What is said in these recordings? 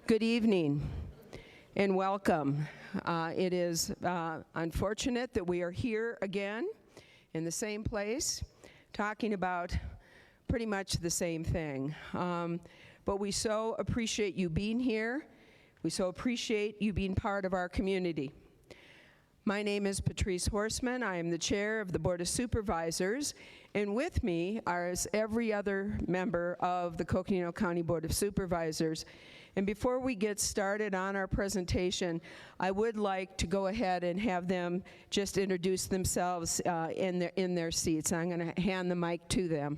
Good evening and welcome. It is unfortunate that we are here again in the same place talking about pretty much the same thing. But we so appreciate you being here. We so appreciate you being part of our community. My name is Patrice Horseman. I am the chair of the Board of Supervisors, and with me is every other member of the Coconino County Board of Supervisors. And before we get started on our presentation, I would like to go ahead and have them just introduce themselves in their seats. I'm going to hand the mic to them.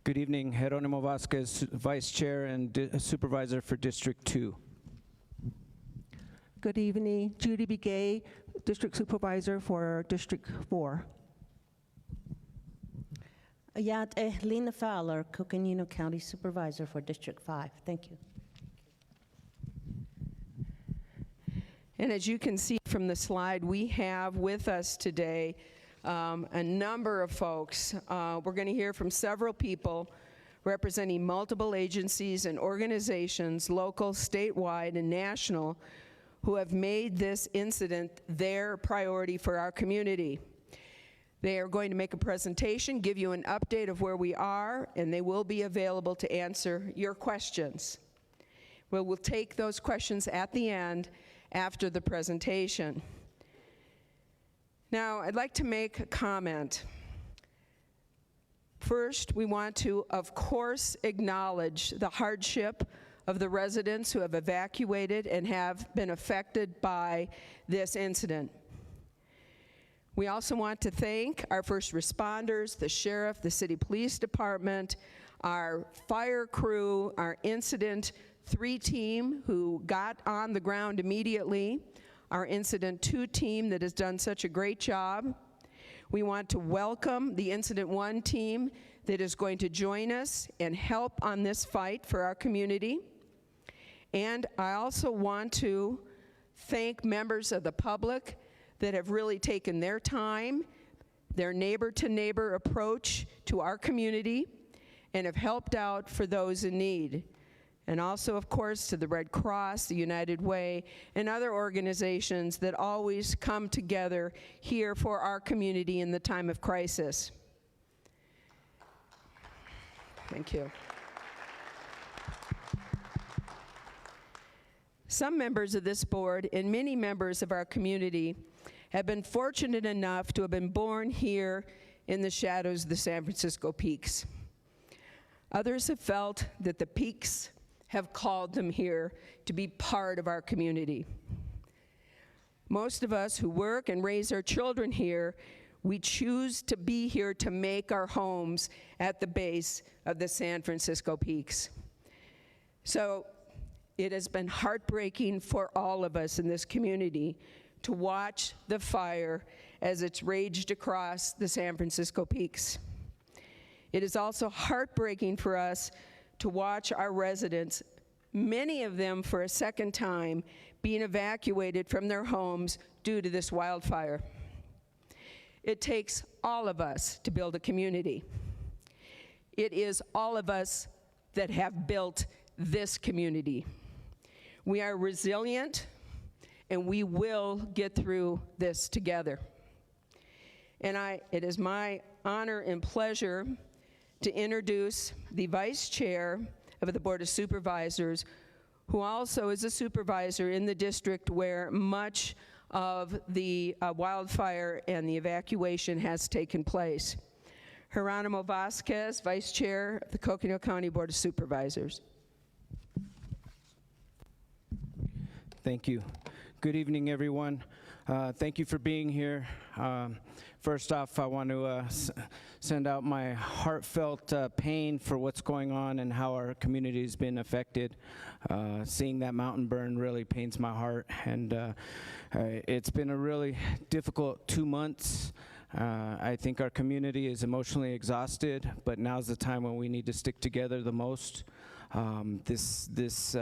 Good evening, Jeronimo Vasquez, Vice Chair and Supervisor for District 2. Good evening, Judy B. Gay, District Supervisor for District 4. Ayat Lena Fowler, Coconino County Supervisor for District 5. Thank you. And as you can see from the slide, we have with us today a number of folks. We're going to hear from several people representing multiple agencies and organizations, local, statewide, and national, who have made this incident their priority for our community. They are going to make a presentation, give you an update of where we are, and they will be available to answer your questions. We'll take those questions at the end after the presentation. Now, I'd like to make a comment. First, we want to, of course, acknowledge the hardship of the residents who have evacuated and have been affected by this incident. We also want to thank our first responders, the sheriff, the city police department, our fire crew, our Incident 3 team who got on the ground immediately, our Incident 2 team that has done such a great job. We want to welcome the Incident 1 team that is going to join us and help on this fight for our community. And I also want to thank members of the public that have really taken their time, their neighbor-to-neighbor approach to our community, and have helped out for those in need. And also, of course, to the Red Cross, the United Way, and other organizations that always come together here for our community in the time of crisis. Thank you. Some members of this board and many members of our community have been fortunate enough to have been born here in the shadows of the San Francisco Peaks. Others have felt that the peaks have called them here to be part of our community. Most of us who work and raise our children here, we choose to be here to make our homes at the base of the San Francisco Peaks. So it has been heartbreaking for all of us in this community to watch the fire as it's raged across the San Francisco Peaks. It is also heartbreaking for us to watch our residents, many of them for a second time, being evacuated from their homes due to this wildfire. It takes all of us to build a community. It is all of us that have built this community. We are resilient, and we will get through this together. And it is my honor and pleasure to introduce the Vice Chair of the Board of Supervisors, who also is a supervisor in the district where much of the wildfire and the evacuation has taken place. Jeronimo Vasquez, Vice Chair of the Coconino County Board of Supervisors. Thank you. Good evening, everyone. Thank you for being here. First off, I want to send out my heartfelt pain for what's going on and how our community has been affected. Seeing that mountain burn really pains my heart, and it's been a really difficult 2 months. I think our community is emotionally exhausted, but now's the time when we need to stick together the most. This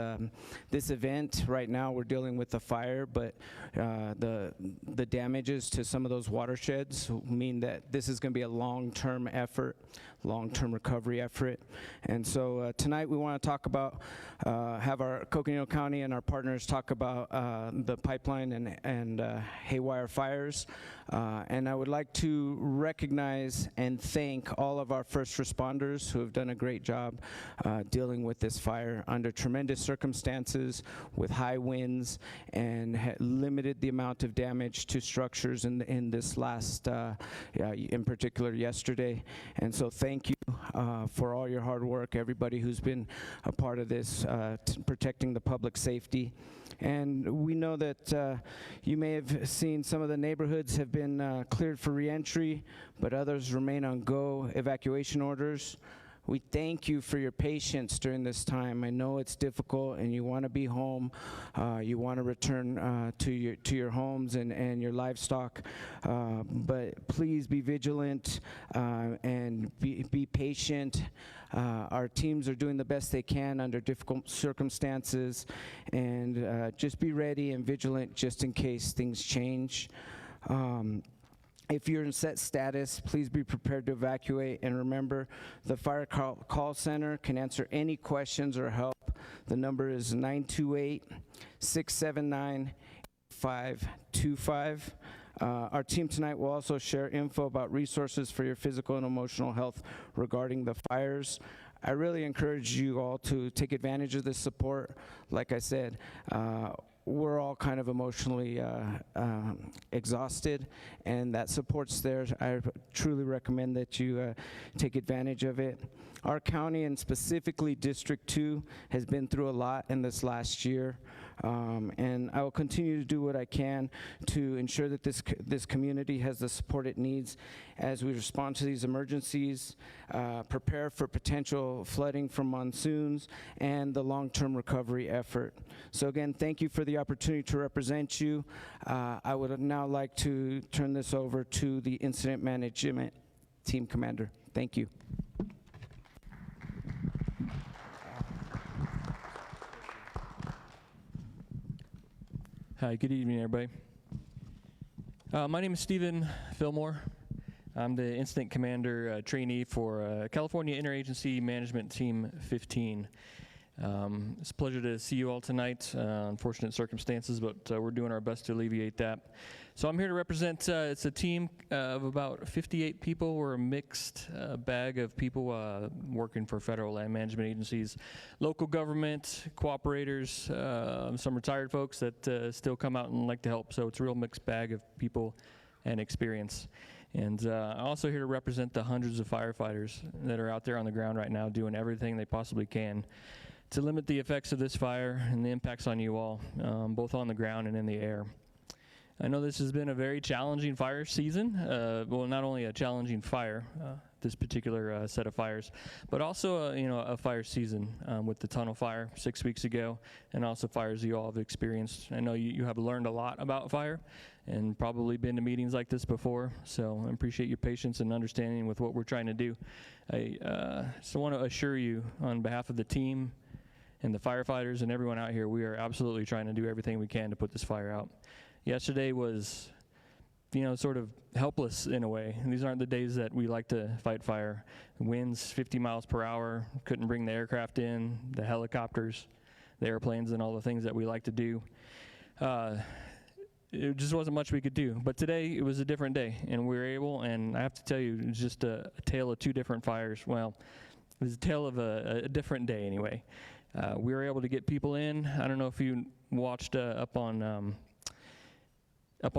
event right now we're dealing with the fire, but the damages to some of those watersheds mean that this is going to be a long-term effort, long-term recovery effort. And so tonight we want to talk about, have our Coconino County and our partners talk about the pipeline and Haywire fires. And I would like to recognize and thank all of our first responders who have done a great job dealing with this fire under tremendous circumstances with high winds and limited the amount of damage to structures in this last, in particular yesterday. And so thank you for all your hard work, everybody who's been a part of this, protecting the public safety. And we know that you may have seen some of the neighborhoods have been cleared for reentry, but others remain on go evacuation orders. We thank you for your patience during this time. I know it's difficult and you want to be home. You want to return to your homes and your livestock. But please be vigilant and be patient. Our teams are doing the best they can under difficult circumstances. And just be ready and vigilant just in case things change. If you're in set status, please be prepared to evacuate. And remember, the fire call center can answer any questions or help. The number is 928-679-525. Our team tonight will also share info about resources for your physical and emotional health regarding the fires. I really encourage you all to take advantage of this support. Like I said, we're all kind of emotionally exhausted, and that support's there. I truly recommend that you take advantage of it. Our county, and specifically District 2, has been through a lot in this last year, and I will continue to do what I can to ensure that this community has the support it needs as we respond to these emergencies, prepare for potential flooding from monsoons, and the long-term recovery effort. So again, thank you for the opportunity to represent you. I would now like to turn this over to the Incident Management Team Commander. Thank you. Hi, good evening, everybody. My name is Stephen Fillmore. I'm the Incident Commander Trainee for California Interagency Management Team 15. It's a pleasure to see you all tonight. Unfortunate circumstances, but we're doing our best to alleviate that. So I'm here to represent, it's a team of about 58 people. We're a mixed bag of people working for federal land management agencies, local government, cooperators, some retired folks that still come out and like to help. So it's a real mixed bag of people and experience. And I'm also here to represent the hundreds of firefighters that are out there on the ground right now doing everything they possibly can to limit the effects of this fire and the impacts on you all, both on the ground and in the air. I know this has been a very challenging fire season. Well, not only a challenging fire, this particular set of fires, but also a fire season with the tunnel fire 6 weeks ago, and also fires you all have experienced. I know you have learned a lot about fire and probably been to meetings like this before, so I appreciate your patience and understanding with what we're trying to do. I just want to assure you on behalf of the team and the firefighters and everyone out here, we are absolutely trying to do everything we can to put this fire out. Yesterday was, sort of helpless in a way. These aren't the days that we like to fight fire. Winds 50 miles per hour, couldn't bring the aircraft in, the helicopters, the airplanes, and all the things that we like to do. It just wasn't much we could do. But today, it was a different day, and we were able, and I have to tell you, it was just a tale of two different fires. Well, it was a tale of a different day anyway. We were able to get people in. I don't know if you watched up on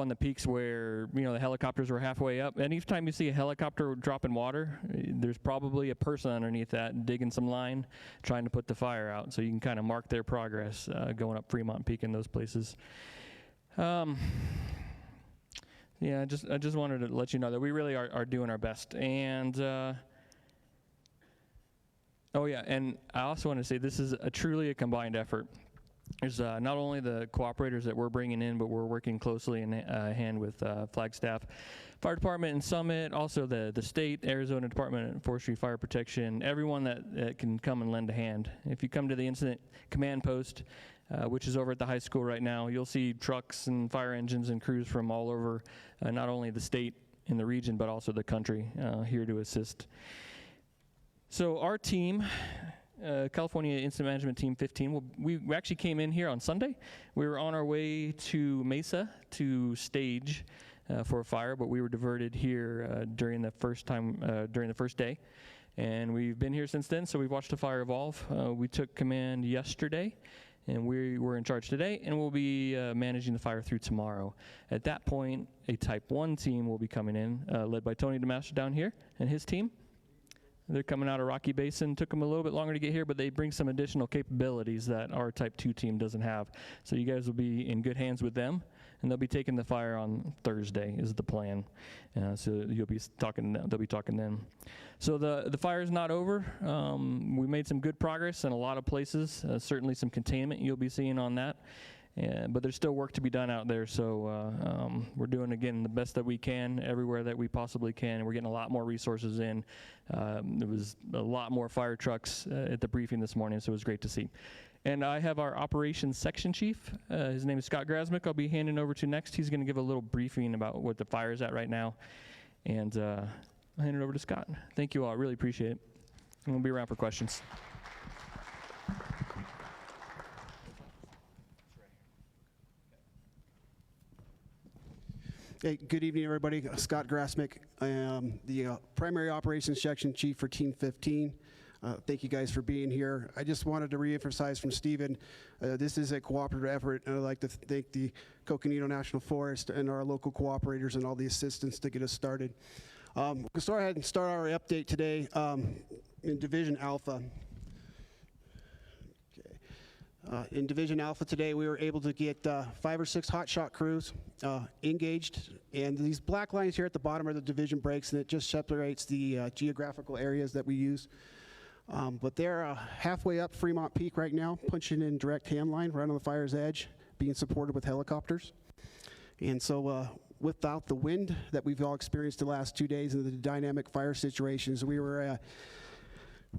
the peaks where the helicopters were halfway up. And each time you see a helicopter drop in water, there's probably a person underneath that digging some line, trying to put the fire out. So you can kind of mark their progress going up Fremont Peak and those places. I just wanted to let you know that we really are doing our best. And and I also want to say this is truly a combined effort. There's not only the cooperators that we're bringing in, but we're working closely in hand with Flagstaff Fire Department in Summit, also the state, Arizona Department of Forestry Fire Protection, everyone that can come and lend a hand. If you come to the incident command post, which is over at the high school right now, you'll see trucks and fire engines and crews from all over, not only the state and the region, but also the country, here to assist. So our team, California Incident Management Team 15, we actually came in here on Sunday. We were on our way to Mesa to stage for a fire, but we were diverted here during the first day. And we've been here since then, so we've watched the fire evolve. We took command yesterday, and we were in charge today, and we'll be managing the fire through tomorrow. At that point, a Type 1 team will be coming in, led by Tony DeMaster down here and his team. They're coming out of Rocky Basin. Took them a little bit longer to get here, but they bring some additional capabilities that our Type 2 team doesn't have. So you guys will be in good hands with them, and they'll be taking the fire on Thursday is the plan. So you'll be talking. They'll be talking then. So the fire is not over. We made some good progress in a lot of places. Certainly some containment you'll be seeing on that. But there's still work to be done out there, so we're doing, again, the best that we can everywhere that we possibly can, and we're getting a lot more resources in. There was a lot more fire trucks at the briefing this morning, so it was great to see. And I have our operations section chief. His name is Scott Grasmick. I'll be handing over to next. He's going to give a little briefing about what the fire is at right now, and I'll hand it over to Scott. Thank you all. I really appreciate it. And we'll be around for questions. Hey, good evening, everybody. Scott Grasmick. I am the primary operations section chief for Team 15. Thank you guys for being here. I just wanted to reemphasize from Stephen, this is a cooperative effort, and I'd like to thank the Coconino National Forest and our local cooperators and all the assistance to get us started. We'll go ahead and start our update today in Division Alpha. In Division Alpha today, we were able to get 5 or 6 hotshot crews engaged, and these black lines here at the bottom are the division breaks, and it just separates the geographical areas that we use. But they're halfway up Fremont Peak right now, punching in direct hand line right on the fire's edge, being supported with helicopters. And so without the wind that we've all experienced the last 2 days and the dynamic fire situations, we were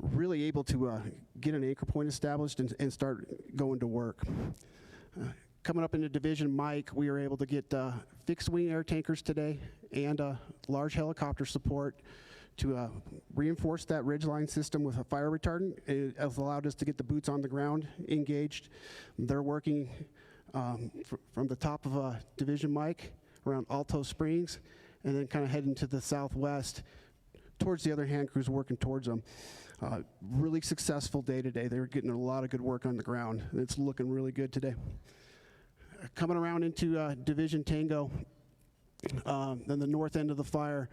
really able to get an anchor point established and start going to work. Coming up into Division Mike, we were able to get fixed-wing air tankers today and large helicopter support to reinforce that ridgeline system with a fire retardant. It has allowed us to get the boots on the ground engaged. They're working from the top of Division Mike around Alto Springs, and then kind of heading to the southwest towards the other hand crews working towards them. Really successful day today. They were getting a lot of good work on the ground. It's looking really good today. Coming around into Division Tango, then the north end of the fire,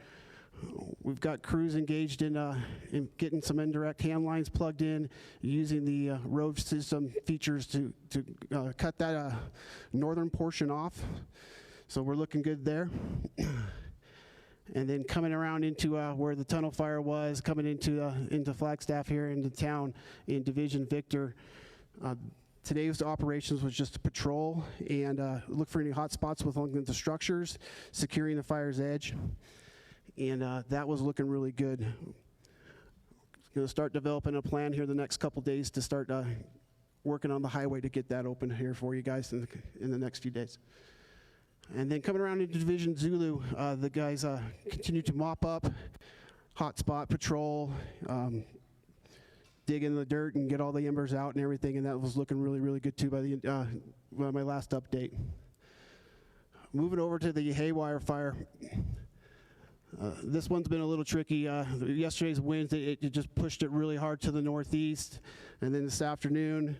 we've got crews engaged in getting some indirect hand lines plugged in, using the road system features to cut that northern portion off. So we're looking good there. And then coming around into where the tunnel fire was, coming into Flagstaff here into town in Division Victor. Today's operations was just a patrol and look for any hot spots along the structures, securing the fire's edge. And that was looking really good. Going to start developing a plan here the next couple days to start working on the highway to get that open here for you guys in the next few days. And then coming around into Division Zulu, the guys continue to mop up, hotspot patrol, dig in the dirt and get all the embers out and everything, and that was looking really, really good too by my last update. Moving over to the Haywire fire. This one's been a little tricky. Yesterday's winds, it just pushed it really hard to the northeast, and then this afternoon,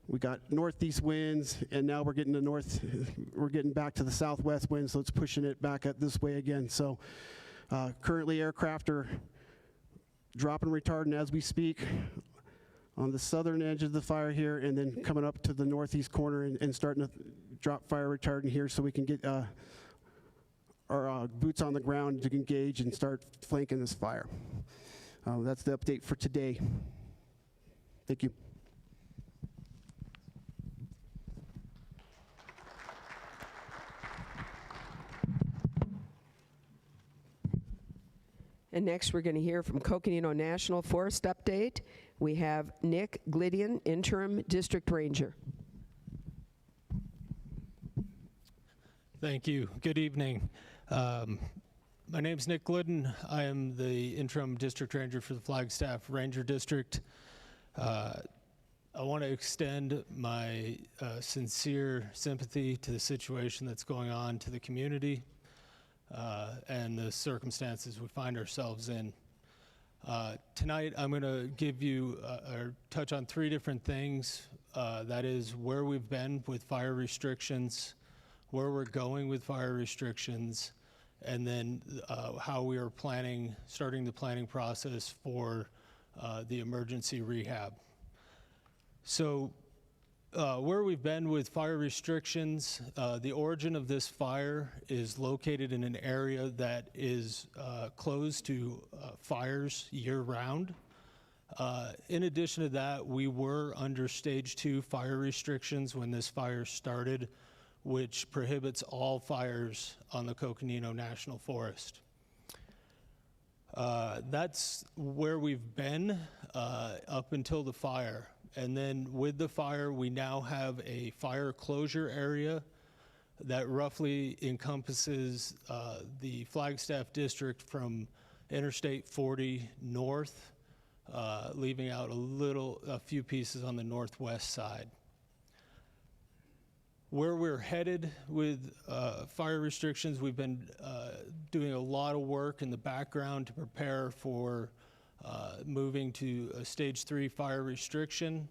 we got northeast winds, and now we're getting back to the southwest winds, so it's pushing it back up this way again. So currently aircraft are dropping retardant as we speak on the southern edge of the fire here, and then coming up to the northeast corner and starting to drop fire retardant here so we can get our boots on the ground to engage and start flanking this fire. That's the update for today. Thank you. And next, we're going to hear from Coconino National Forest update. We have Nick Glidden, Interim District Ranger. Thank you. Good evening. My name's Nick Glidden. I am the Interim District Ranger for the Flagstaff Ranger District. I want to extend my sincere sympathy to the situation that's going on to the community and the circumstances we find ourselves in. Tonight, I'm going to give you or touch on three different things. That is where we've been with fire restrictions, where we're going with fire restrictions, and then how we are starting the planning process for the emergency rehab. So where we've been with fire restrictions, the origin of this fire is located in an area that is closed to fires year-round. In addition to that, we were under Stage 2 fire restrictions when this fire started, which prohibits all fires on the Coconino National Forest. That's where we've been up until the fire. And then with the fire, we now have a fire closure area that roughly encompasses the Flagstaff district from Interstate 40 north, leaving out a few pieces on the northwest side. Where we're headed with fire restrictions, we've been doing a lot of work in the background to prepare for moving to a Stage 3 fire restriction.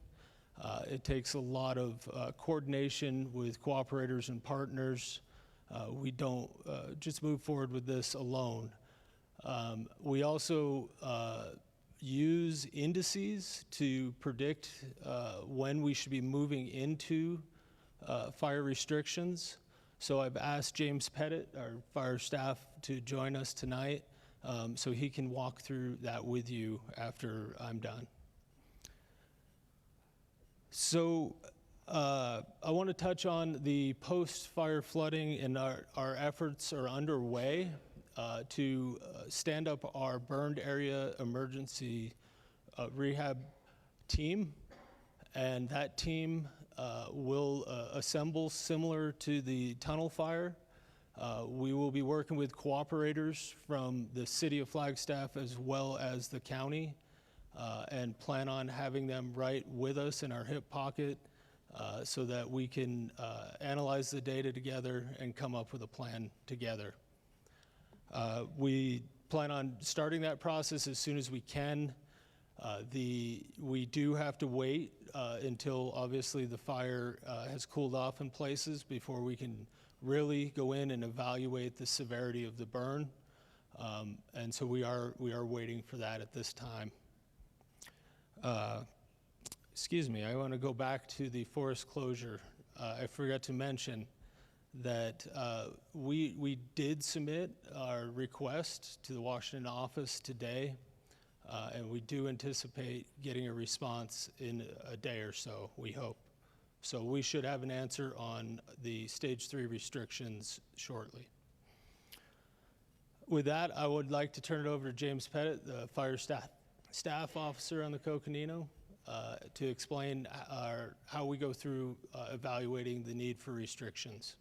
It takes a lot of coordination with cooperators and partners. We don't just move forward with this alone. We also use indices to predict when we should be moving into fire restrictions. So I've asked James Pettit, our fire staff, to join us tonight so he can walk through that with you after I'm done. So I want to touch on the post-fire flooding, and our efforts are underway to stand up our burned area emergency rehab team. And that team will assemble similar to the tunnel fire. We will be working with cooperators from the city of Flagstaff as well as the county, and plan on having them right with us in our hip pocket so that we can analyze the data together and come up with a plan together. We plan on starting that process as soon as we can. We do have to wait until obviously the fire has cooled off in places before we can really go in and evaluate the severity of the burn. And so we are waiting for that at this time. Excuse me, I want to go back to the forest closure. I forgot to mention that we did submit our request to the Washington office today, and we do anticipate getting a response in a day or so, we hope. So we should have an answer on the Stage 3 restrictions shortly. With that, I would like to turn it over to James Pettit, the fire staff officer on the Coconino, to explain how we go through evaluating the need for restrictions.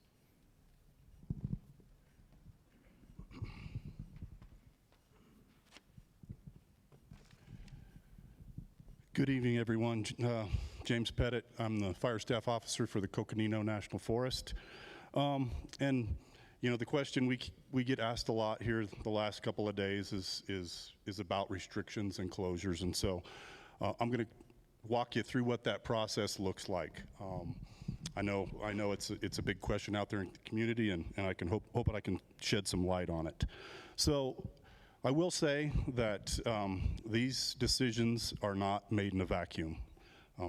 Good evening, everyone. James Pettit. I'm the fire staff officer for the Coconino National Forest. And you know, the question we get asked a lot here the last couple of days is about restrictions and closures. And so I'm going to walk you through what that process looks like. I know it's a big question out there in the community, and I can hope that I can shed some light on it. So I will say that these decisions are not made in a vacuum.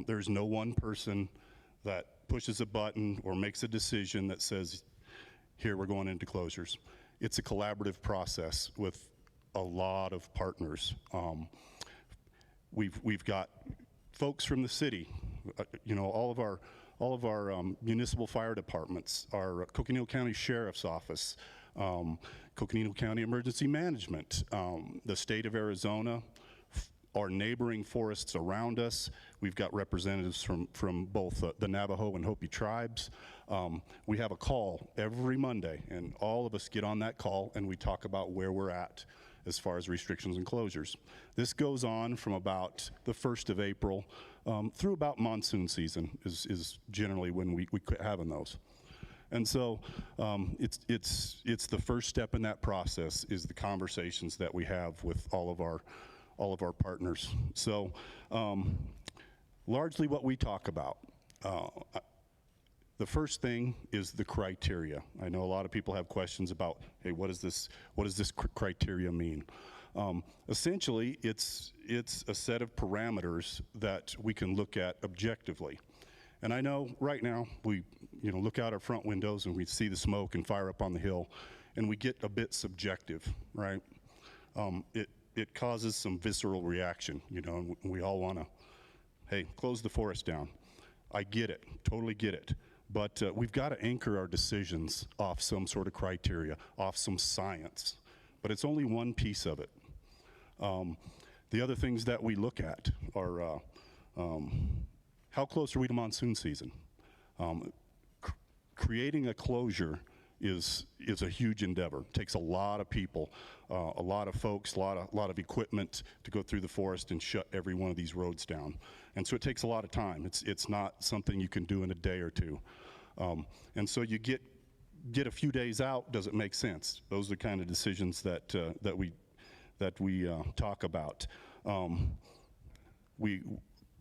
There's no one person that pushes a button or makes a decision that says, here, we're going into closures. It's a collaborative process with a lot of partners. We've got folks from the city, you know, all of our municipal fire departments, our Coconino County Sheriff's Office, Coconino County Emergency Management, the state of Arizona, our neighboring forests around us. We've got representatives from both the Navajo and Hopi tribes. We have a call every Monday, and all of us get on that call and we talk about where we're at as far as restrictions and closures. This goes on from about the 1st of April through about monsoon season is generally when we quit having those. And so it's the first step in that process is the conversations that we have with all of our partners. So largely what we talk about, the first thing is the criteria. I know a lot of people have questions about, hey, what does this criteria mean? Essentially, it's a set of parameters that we can look at objectively. And I know right now we look out our front windows and we see the smoke and fire up on the hill, and we get a bit subjective, right? It causes some visceral reaction, and we all want to, hey, close the forest down. I get it, totally get it. But we've got to anchor our decisions off some sort of criteria, off some science. But it's only one piece of it. The other things that we look at are how close are we to monsoon season? Creating a closure is a huge endeavor. It takes a lot of people, a lot of folks, a lot of equipment to go through the forest and shut every one of these roads down. And so it takes a lot of time. It's not something you can do in a day or two. And so you get a few days out, does it make sense? Those are the kind of decisions that we talk about.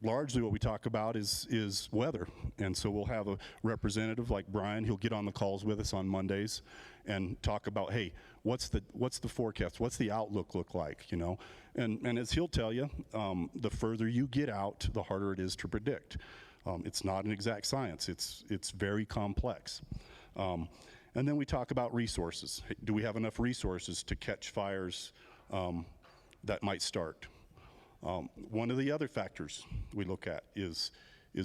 Largely what we talk about is weather. And so we'll have a representative like Brian. He'll get on the calls with us on Mondays and talk about, hey, what's the forecast? What's the outlook look like, And as he'll tell you, the further you get out, the harder it is to predict. It's not an exact science. It's very complex. And then we talk about resources. Hey, do we have enough resources to catch fires that might start? One of the other factors we look at is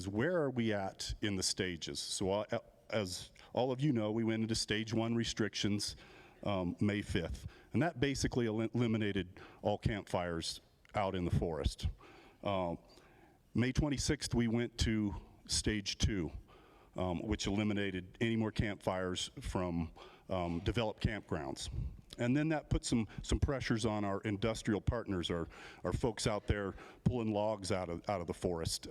where are we at in the stages? So as all of you know, we went into stage 1 restrictions May 5th, and that basically eliminated all campfires out in the forest. May 26th, we went to stage 2, which eliminated any more campfires from developed campgrounds. And then that put some pressures on our industrial partners, our folks out there pulling logs out of the forest.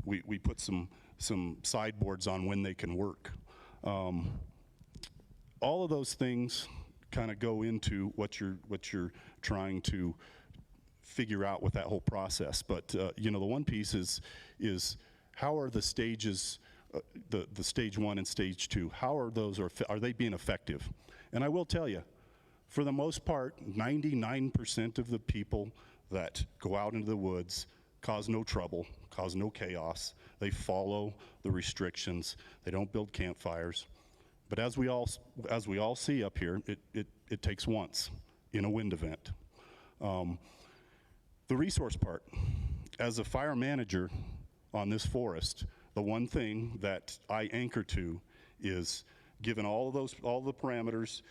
We put some sideboards on when they can work. All of those things kind of go into what you're trying to figure out with that whole process. But the one piece is how are the stages, the stage 1 and stage 2? How are those? Are they being effective? And I will tell you, for the most part, 99% of the people that go out into the woods cause no trouble, cause no chaos. They follow the restrictions. They don't build campfires. But as we all see up here, it takes once in a wind event. The resource part. As a fire manager on this forest, the one thing that I anchor to is, given all the parameters,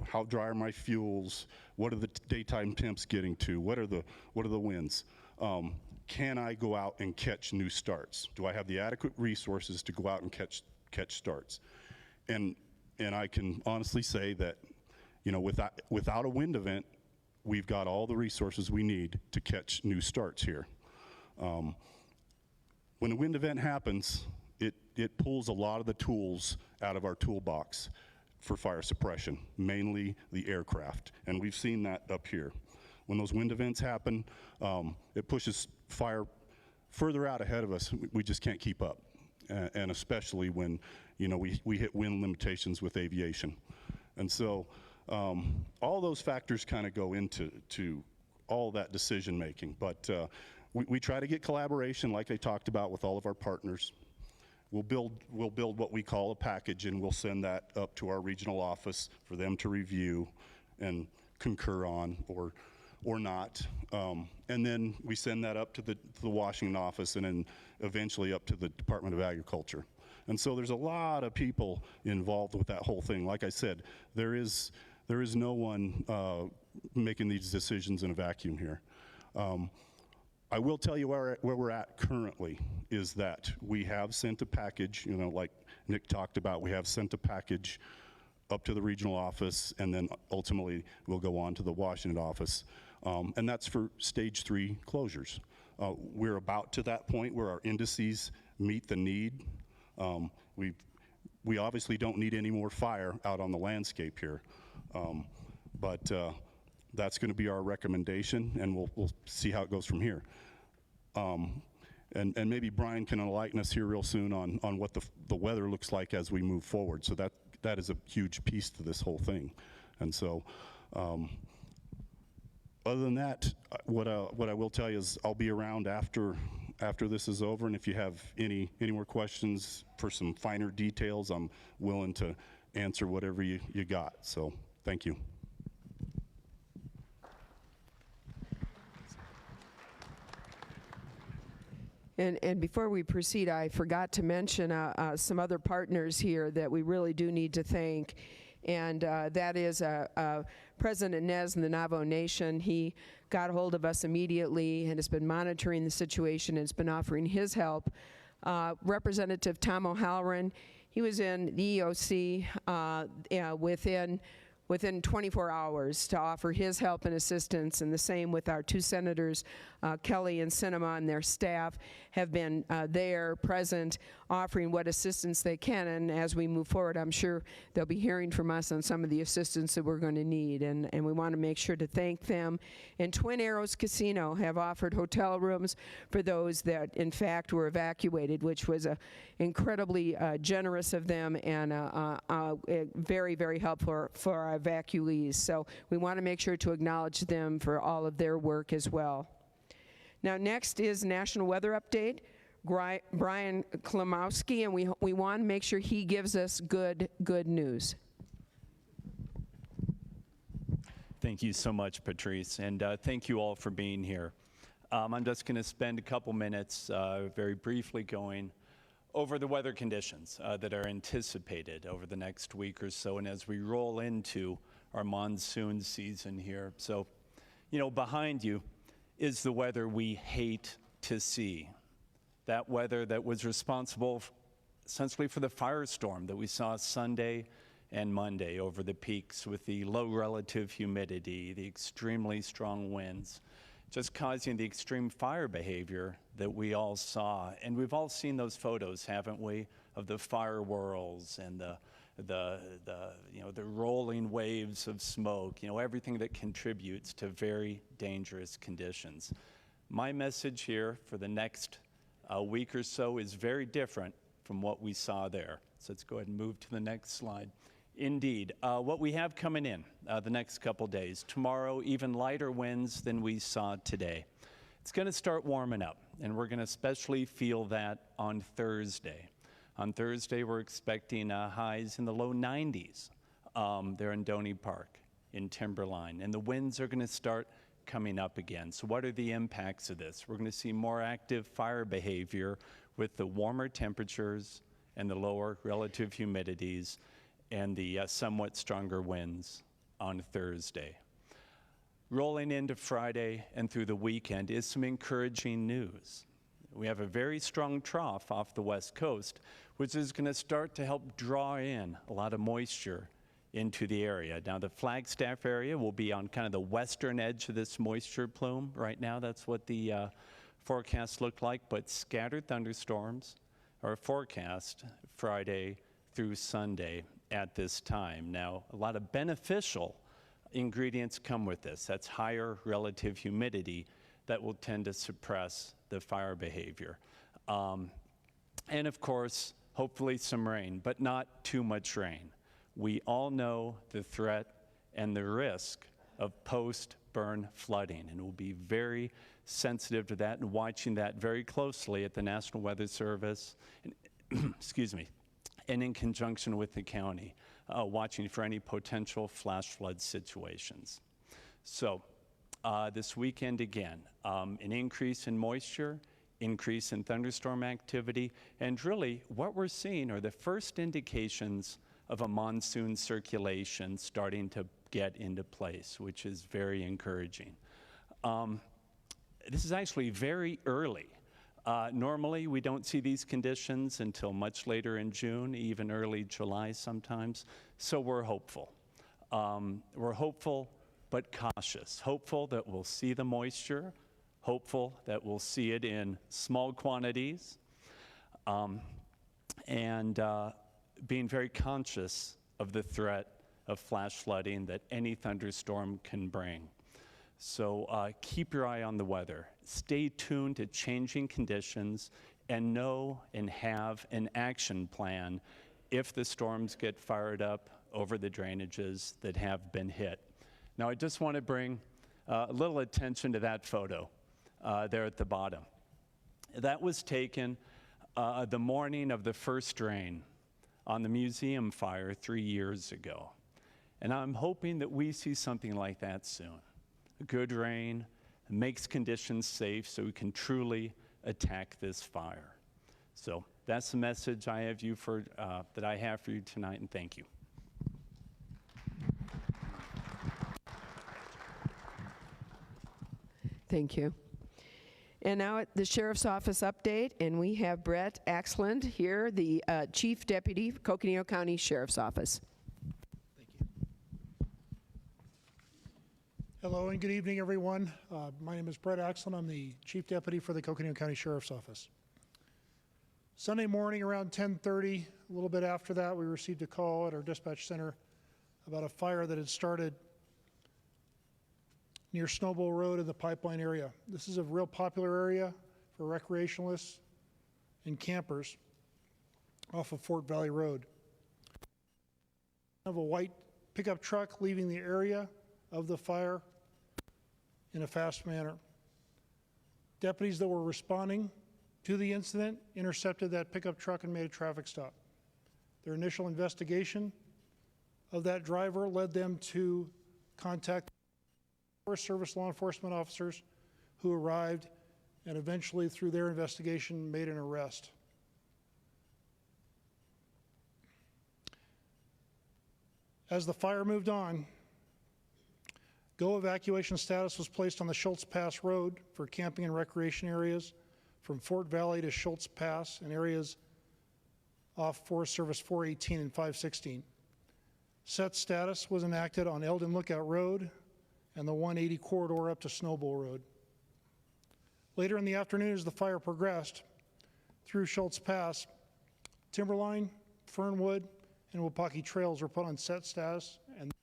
how dry are my fuels, what are the daytime temps getting to, what are the winds, can I go out and catch new starts? Do I have the adequate resources to go out and catch starts? And I can honestly say that, without a wind event, we've got all the resources we need to catch new starts here. When a wind event happens, it pulls a lot of the tools out of our toolbox for fire suppression, mainly the aircraft. And we've seen that up here. When those wind events happen, it pushes fire further out ahead of us. We just can't keep up. And especially when, we hit wind limitations with aviation. And so all those factors kind of go into all that decision making. But we try to get collaboration, like I talked about, with all of our partners. We'll build what we call a package, and we'll send that up to our regional office for them to review and concur on or not. And then we send that up to the Washington office, and then eventually up to the Department of Agriculture. And so there's a lot of people involved with that whole thing. Like I said, there is There is no one making these decisions in a vacuum here. I will tell you where we're at currently is that we have sent a package, you know, like Nick talked about, we have sent a package up to the regional office, and then ultimately we'll go on to the Washington office. And that's for stage 3 closures. We're about to that point where our indices meet the need. We obviously don't need any more fire out on the landscape here. But that's going to be our recommendation, and we'll see how it goes from here. And maybe Brian can enlighten us here real soon on what the weather looks like as we move forward. So that is a huge piece to this whole thing. And so other than that, what I will tell you is I'll be around after this is over, and if you have any more questions for some finer details, I'm willing to answer whatever you got. So thank you. And before we proceed, I forgot to mention some other partners here that we really do need to thank. And that is President Nez in the Navajo Nation. He got a hold of us immediately and has been monitoring the situation and has been offering his help. Representative Tom O'Halloran, he was in the EOC within 24 hours to offer his help and assistance, and the same with our 2 senators, Kelly and Sinema, and their staff have been there, present, offering what assistance they can. And as we move forward, I'm sure they'll be hearing from us on some of the assistance that we're going to need, and we want to make sure to thank them. And Twin Arrows Casino have offered hotel rooms for those that, in fact, were evacuated, which was incredibly generous of them and very, very helpful for our evacuees. So we want to make sure to acknowledge them for all of their work as well. Now, next is National Weather Update. Brian Klimowski, and we want to make sure he gives us good news. Thank you so much, Patrice, and thank you all for being here. I'm just going to spend a couple minutes very briefly going over the weather conditions that are anticipated over the next week or so, and as we roll into our monsoon season here. So, you know, behind you is the weather we hate to see. That weather that was responsible essentially for the firestorm that we saw Sunday and Monday over the peaks, with the low relative humidity, the extremely strong winds, just causing the extreme fire behavior that we all saw. And we've all seen those photos, haven't we, of the fire whirls and the rolling waves of smoke, you know, everything that contributes to very dangerous conditions. My message here for the next week or so is very different from what we saw there. So let's go ahead and move to the next slide. Indeed, what we have coming in the next couple days, tomorrow, even lighter winds than we saw today. It's going to start warming up, and we're going to especially feel that on Thursday. On Thursday, we're expecting highs in the low 90s there in Doney Park, in Timberline, and the winds are going to start coming up again. So what are the impacts of this? We're going to see more active fire behavior with the warmer temperatures and the lower relative humidities and the somewhat stronger winds on Thursday. Rolling into Friday and through the weekend is some encouraging news. We have a very strong trough off the west coast, which is going to start to help draw in a lot of moisture into the area. Now, the Flagstaff area will be on kind of the western edge of this moisture plume. Right now, that's what the forecasts look like, but scattered thunderstorms are forecast Friday through Sunday at this time. Now, a lot of beneficial ingredients come with this. That's higher relative humidity that will tend to suppress the fire behavior. And of course, hopefully some rain, but not too much rain. We all know the threat and the risk of post-burn flooding, and we'll be very sensitive to that and watching that very closely at the National Weather Service, and, excuse me, and in conjunction with the county, watching for any potential flash flood situations. So this weekend again, an increase in moisture, increase in thunderstorm activity, and really what we're seeing are the first indications of a monsoon circulation starting to get into place, which is very encouraging. This is actually very early. Normally, we don't see these conditions until much later in June, even early July sometimes, so we're hopeful. We're hopeful but cautious. Hopeful that we'll see the moisture, hopeful that we'll see it in small quantities, and being very conscious of the threat of flash flooding that any thunderstorm can bring. So keep your eye on the weather. Stay tuned to changing conditions and know and have an action plan if the storms get fired up over the drainages that have been hit. Now I just want to bring a little attention to that photo there at the bottom. That was taken the morning of the first rain on the museum fire 3 years ago. And I'm hoping that we see something like that soon. A good rain makes conditions safe so we can truly attack this fire. So that's the message I have that I have for you tonight, and thank you. Thank you. And now at the Sheriff's Office update, and we have Brett Axland here, the Chief Deputy, Coconino County Sheriff's Office. Hello and good evening, everyone. My name is Brett Axland. I'm the Chief Deputy for the Coconino County Sheriff's Office. Sunday morning around 10:30, a little bit after that, we received a call at our dispatch center about a fire that had started near Snowball Road in the Pipeline area. This is a real popular area for recreationalists and campers off of Fort Valley Road. Of a white pickup truck leaving the area of the fire in a fast manner. Deputies that were responding to the incident intercepted that pickup truck and made a traffic stop. Their initial investigation of that driver led them to contact Forest Service law enforcement officers who arrived and eventually, through their investigation, made an arrest. As the fire moved on, GO evacuation status was placed on the Schultz Pass Road for camping and recreation areas from Fort Valley to Schultz Pass and areas off Forest Service 418 and 516. Set status was enacted on Eldon Lookout Road and the 180 corridor up to Snowball Road. Later in the afternoon, as the fire progressed through Schultz Pass, Timberline, Fernwood, and Wapaki trails were put on set status, and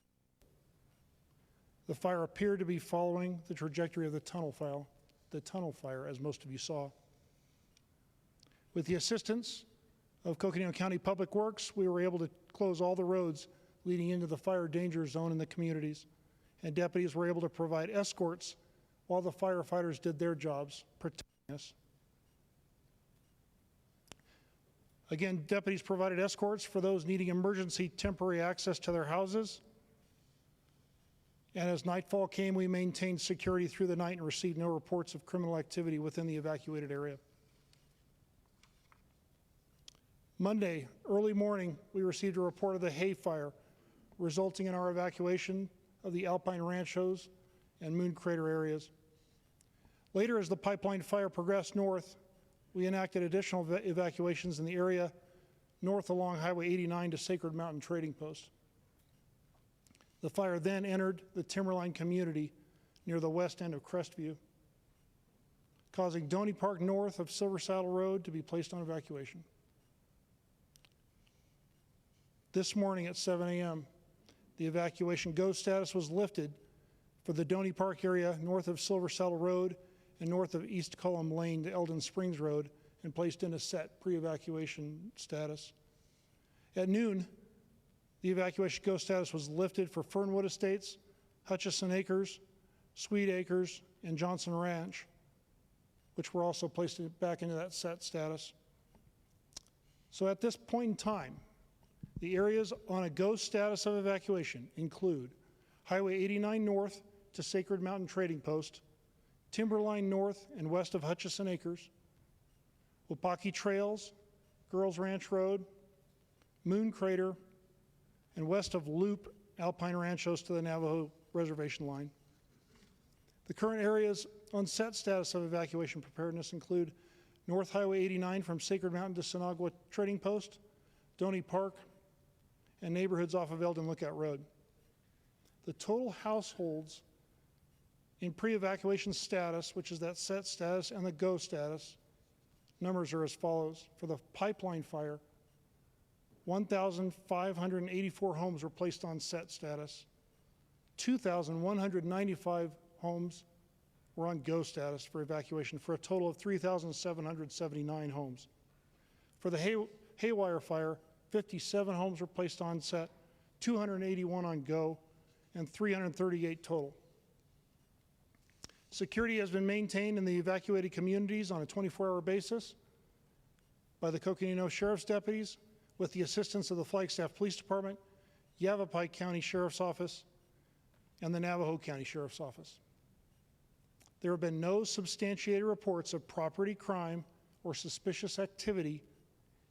the fire appeared to be following the trajectory of the tunnel fire, as most of you saw. With the assistance of Coconino County Public Works, we were able to close all the roads leading into the fire danger zone in the communities, and deputies were able to provide escorts while the firefighters did their jobs, protecting us. Again, deputies provided escorts for those needing emergency temporary access to their houses. And as nightfall came, we maintained security through the night and received no reports of criminal activity within the evacuated area. Monday, early morning, we received a report of the hay fire, resulting in our evacuation of the Alpine Ranchos and Moon Crater areas. Later, as the pipeline fire progressed north, we enacted additional evacuations in the area north along Highway 89 to Sacred Mountain Trading Post. The fire then entered the Timberline community near the west end of Crestview, causing Doney Park north of Silver Saddle Road to be placed on evacuation. This morning at 7 a.m., the evacuation GO status was lifted for the Doney Park area north of Silver Saddle Road and north of East Cullum Lane to Eldon Springs Road and placed in a set pre-evacuation status. At noon, the evacuation GO status was lifted for Fernwood Estates, Hutchison Acres, Sweet Acres, and Johnson Ranch, which were also placed back into that set status. So at this point in time, the areas on a GO status of evacuation include Highway 89 north to Sacred Mountain Trading Post, Timberline north and west of Hutchison Acres, Wapaki Trails, Girls Ranch Road, Moon Crater, and west of Loop, Alpine Ranchos to the Navajo reservation line. The current areas on set status of evacuation preparedness include North Highway 89 from Sacred Mountain to Sinagua Trading Post, Doney Park, and neighborhoods off of Eldon Lookout Road. The total households in pre-evacuation status, which is that set status and the go status, numbers are as follows. For the pipeline fire, 1,584 homes were placed on set status. 2,195 homes were on go status for evacuation, for a total of 3,779 homes. For the Haywire fire, 57 homes were placed on set, 281 on go, and 338 total. Security has been maintained in the evacuated communities on a 24-hour basis by the Coconino Sheriff's deputies with the assistance of the Flagstaff Police Department, Yavapai County Sheriff's Office, and the Navajo County Sheriff's Office. There have been no substantiated reports of property crime or suspicious activity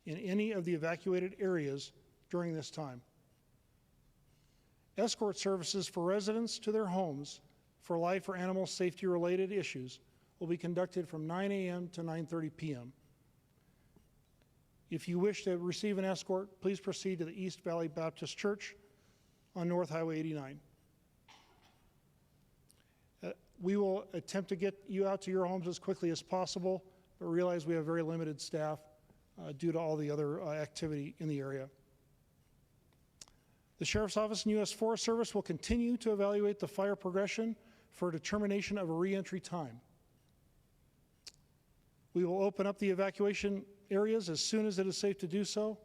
in any of the evacuated areas during this time. Escort services for residents to their homes for life or animal safety related issues will be conducted from 9 a.m. to 9:30 p.m. If you wish to receive an escort, please proceed to the East Valley Baptist Church on North Highway 89. We will attempt to get you out to your homes as quickly as possible, but realize we have very limited staff due to all the other activity in the area. The Sheriff's Office and U.S. Forest Service will continue to evaluate the fire progression for determination of a reentry time. We will open up the evacuation areas as soon as it is safe to do so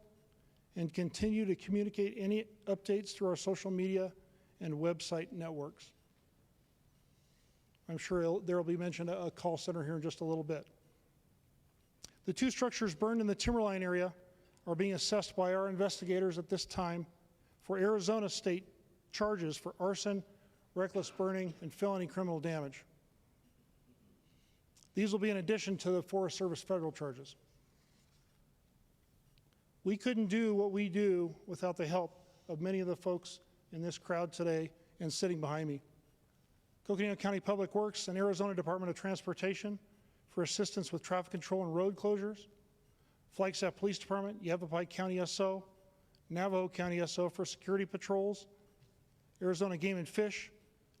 and continue to communicate any updates through our social media and website networks. I'm sure there will be mentioned a call center here in just a little bit. The two structures burned in the Timberline area are being assessed by our investigators at this time for Arizona state charges for arson, reckless burning, and felony criminal damage. These will be in addition to the Forest Service federal charges. We couldn't do what we do without the help of many of the folks in this crowd today and sitting behind me. Coconino County Public Works and Arizona Department of Transportation for assistance with traffic control and road closures, Flagstaff Police Department, Yavapai County SO, Navajo County SO for security patrols, Arizona Game and Fish,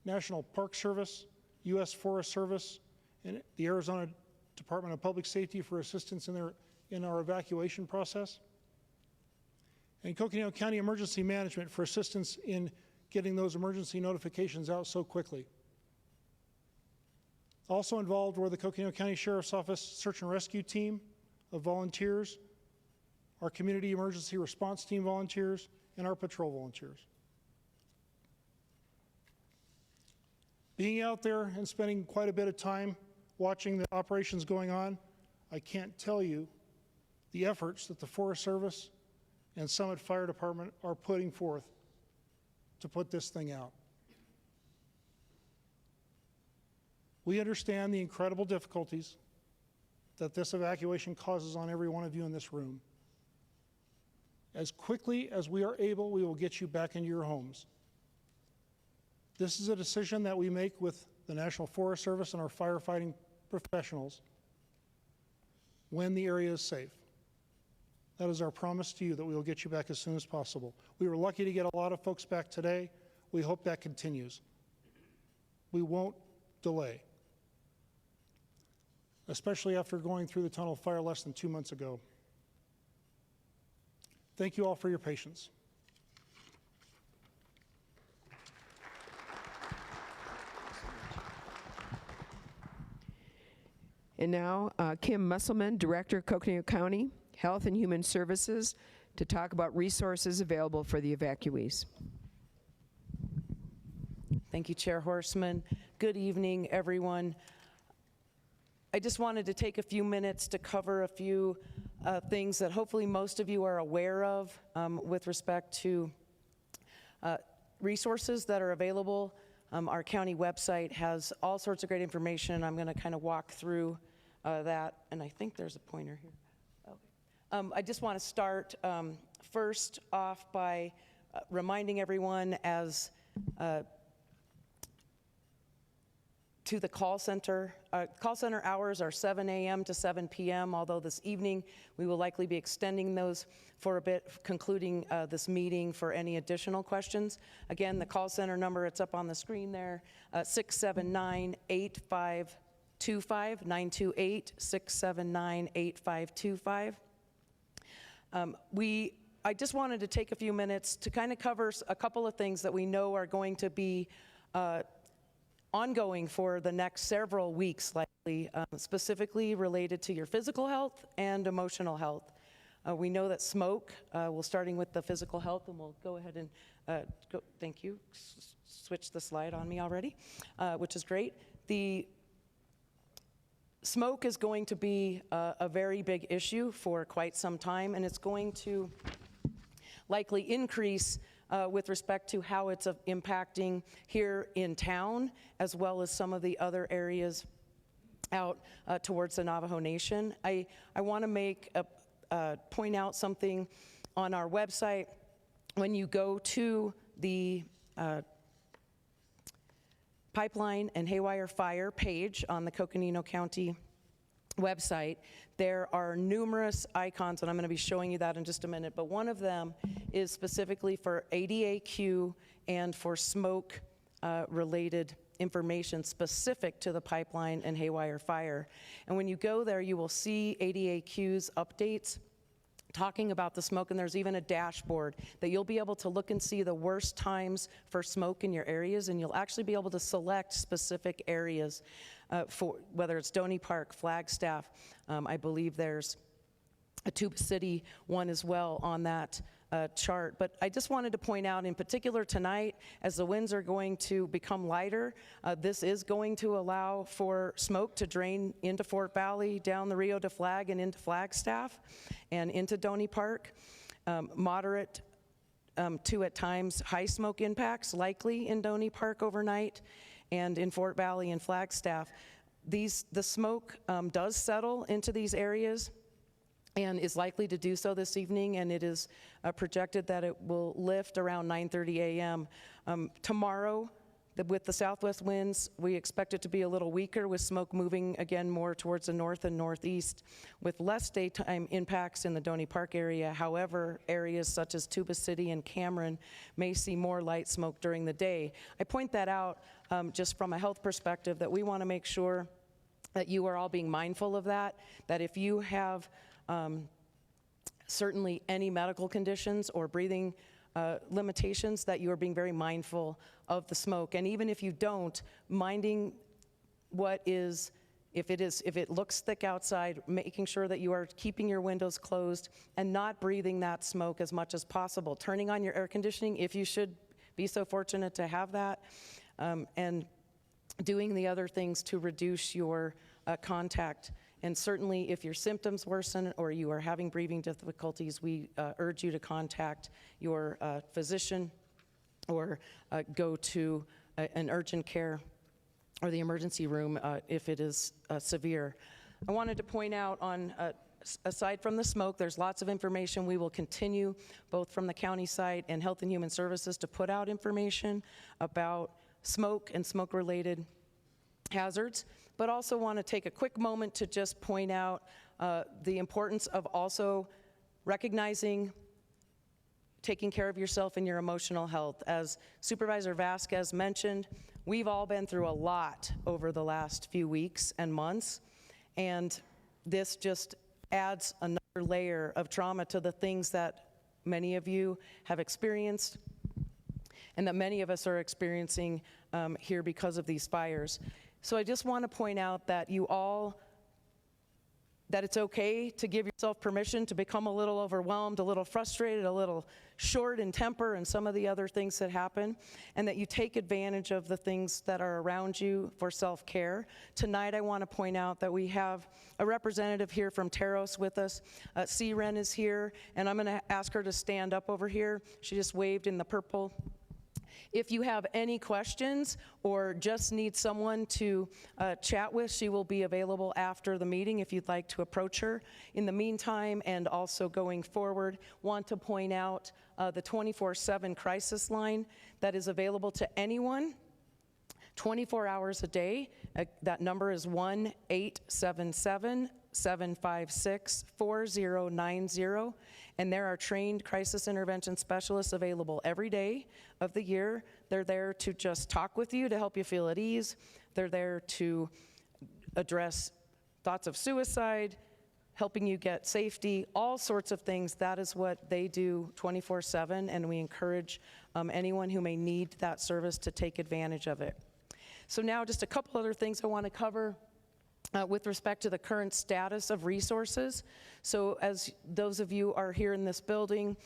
National Park Service, U.S. Forest Service, and the Arizona Department of Public Safety for assistance in our evacuation process, and Coconino County Emergency Management for assistance in getting those emergency notifications out so quickly. Also involved were the Coconino County Sheriff's Office Search and Rescue Team of volunteers, our Community Emergency Response Team volunteers, and our patrol volunteers. Being out there and spending quite a bit of time watching the operations going on, I can't tell you the efforts that the Forest Service and Summit Fire Department are putting forth to put this thing out. We understand the incredible difficulties that this evacuation causes on every one of you in this room. As quickly as we are able, we will get you back into your homes. This is a decision that we make with the National Forest Service and our firefighting professionals when the area is safe. That is our promise to you, that we will get you back as soon as possible. We were lucky to get a lot of folks back today. We hope that continues. We won't delay, especially after going through the tunnel fire less than 2 months ago. Thank you all for your patience. And now, Kim Musselman, Director, Coconino County Health and Human Services, to talk about resources available for the evacuees. Thank you, Chair Horstman. Good evening, everyone. I just wanted to take a few minutes to cover a few things that hopefully most of you are aware of with respect to resources that are available. Our county website has all sorts of great information. I'm going to kind of walk through that, and I think there's a pointer here. Okay. I just want to start first off by reminding everyone as to the call center. Call center hours are 7 a.m. to 7 p.m., although this evening we will likely be extending those for a bit, concluding this meeting for any additional questions. Again, the call center number, it's up on the screen there, 679-8525, 928-679-8525. I just wanted to take a few minutes to kind of cover a couple of things that we know are going to be ongoing for the next several weeks, likely, specifically related to your physical health and emotional health. We know that smoke, starting with the physical health, and we'll go ahead and thank you, switch the slide on me already, which is great. The smoke is going to be a very big issue for quite some time, and it's going to likely increase with respect to how it's impacting here in town, as well as some of the other areas out towards the Navajo Nation. I want to point out something on our website. When you go to the Pipeline and Haywire Fire page on the Coconino County website, there are numerous icons, and I'm going to be showing you that in just a minute, but one of them is specifically for ADAQ and for smoke related information specific to the Pipeline and Haywire Fire. And when you go there, you will see ADAQ's updates talking about the smoke, and there's even a dashboard that you'll be able to look and see the worst times for smoke in your areas, and you'll actually be able to select specific areas for whether it's Donny Park, Flagstaff. I believe there's a Tuba City one as well on that chart. But I just wanted to point out in particular tonight, as the winds are going to become lighter, this is going to allow for smoke to drain into Fort Valley, down the Rio de Flag and into Flagstaff and into Donny Park. Moderate to at times high smoke impacts likely in Donny Park overnight and in Fort Valley and Flagstaff. The smoke does settle into these areas and is likely to do so this evening, and it is projected that it will lift around 9:30 a.m. Tomorrow, with the southwest winds, we expect it to be a little weaker, with smoke moving again more towards the north and northeast, with less daytime impacts in the Donny Park area. However, areas such as Tuba City and Cameron may see more light smoke during the day. I point that out just from a health perspective, that we want to make sure that you are all being mindful of that if you have certainly any medical conditions or breathing limitations, that you are being very mindful of the smoke. And even if you don't, minding if it looks thick outside, making sure that you are keeping your windows closed and not breathing that smoke as much as possible. Turning on your air conditioning if you should be so fortunate to have that, and doing the other things to reduce your contact. And certainly if your symptoms worsen or you are having breathing difficulties, we urge you to contact your physician or go to an urgent care or the emergency room if it is severe. I wanted to point out aside from the smoke, there's lots of information. We will continue both from the county side and Health and Human Services to put out information about smoke and smoke-related hazards, but also want to take a quick moment to just point out the importance of also recognizing taking care of yourself and your emotional health. As Supervisor Vasquez mentioned, we've all been through a lot over the last few weeks and months, and this just adds another layer of trauma to the things that many of you have experienced and that many of us are experiencing here because of these fires. So I just want to point out that that it's okay to give yourself permission to become a little overwhelmed, a little frustrated, a little short in temper, and some of the other things that happen, and that you take advantage of the things that are around you for self-care. Tonight, I want to point out that we have a representative here from Taros with us. Siren is here, and I'm going to ask her to stand up over here. She just waved in the purple. If you have any questions or just need someone to chat with, she will be available after the meeting if you'd like to approach her. In the meantime, and also going forward, want to point out the 24/7 crisis line that is available to anyone 24 hours a day. That number is 1-877-756-4090, and there are trained crisis intervention specialists available every day of the year. They're there to just talk with you, to help you feel at ease. They're there to address thoughts of suicide, helping you get safety, all sorts of things. That is what they do 24/7, and we encourage anyone who may need that service to take advantage of it. So now just a couple other things I want to cover with respect to the current status of resources. So as those of you are here in this building,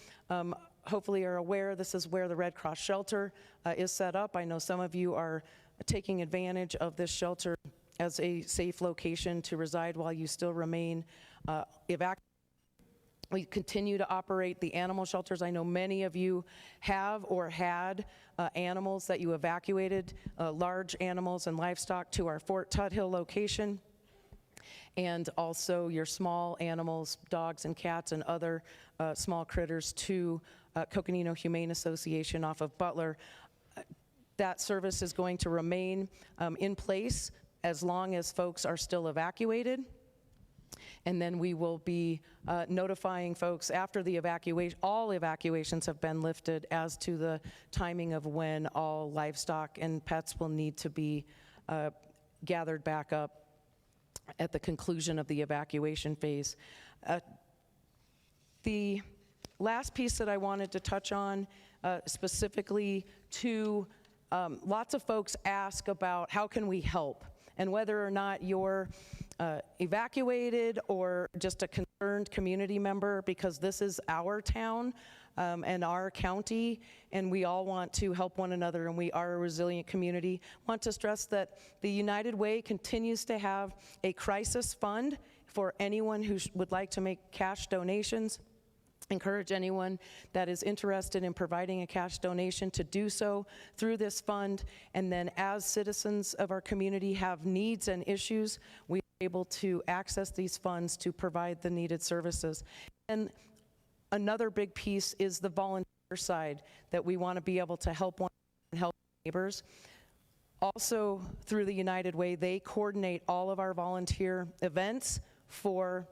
hopefully are aware, this is where the Red Cross shelter is set up. I know some of you are taking advantage of this shelter as a safe location to reside while you still remain evacuated. We continue to operate the animal shelters. I know many of you have or had animals that you evacuated, large animals and livestock, to our Fort Tuthill location, and also your small animals, dogs and cats and other small critters, to Coconino Humane Association off of Butler. That service is going to remain in place as long as folks are still evacuated. And then we will be notifying folks after the evacuation, all evacuations have been lifted, as to the timing of when all livestock and pets will need to be gathered back up at the conclusion of the evacuation phase. The last piece that I wanted to touch on specifically to, lots of folks ask about how can we help, and whether or not you're evacuated or just a concerned community member, because this is our town and our county, and we all want to help one another, and we are a resilient community. Want to stress that the United Way continues to have a crisis fund for anyone who would like to make cash donations. Encourage anyone that is interested in providing a cash donation to do so through this fund. And then as citizens of our community have needs and issues, we are able to access these funds to provide the needed services. And another big piece is the volunteer side, that we want to be able to help one and help neighbors. Also, through the United Way, they coordinate all of our volunteer events for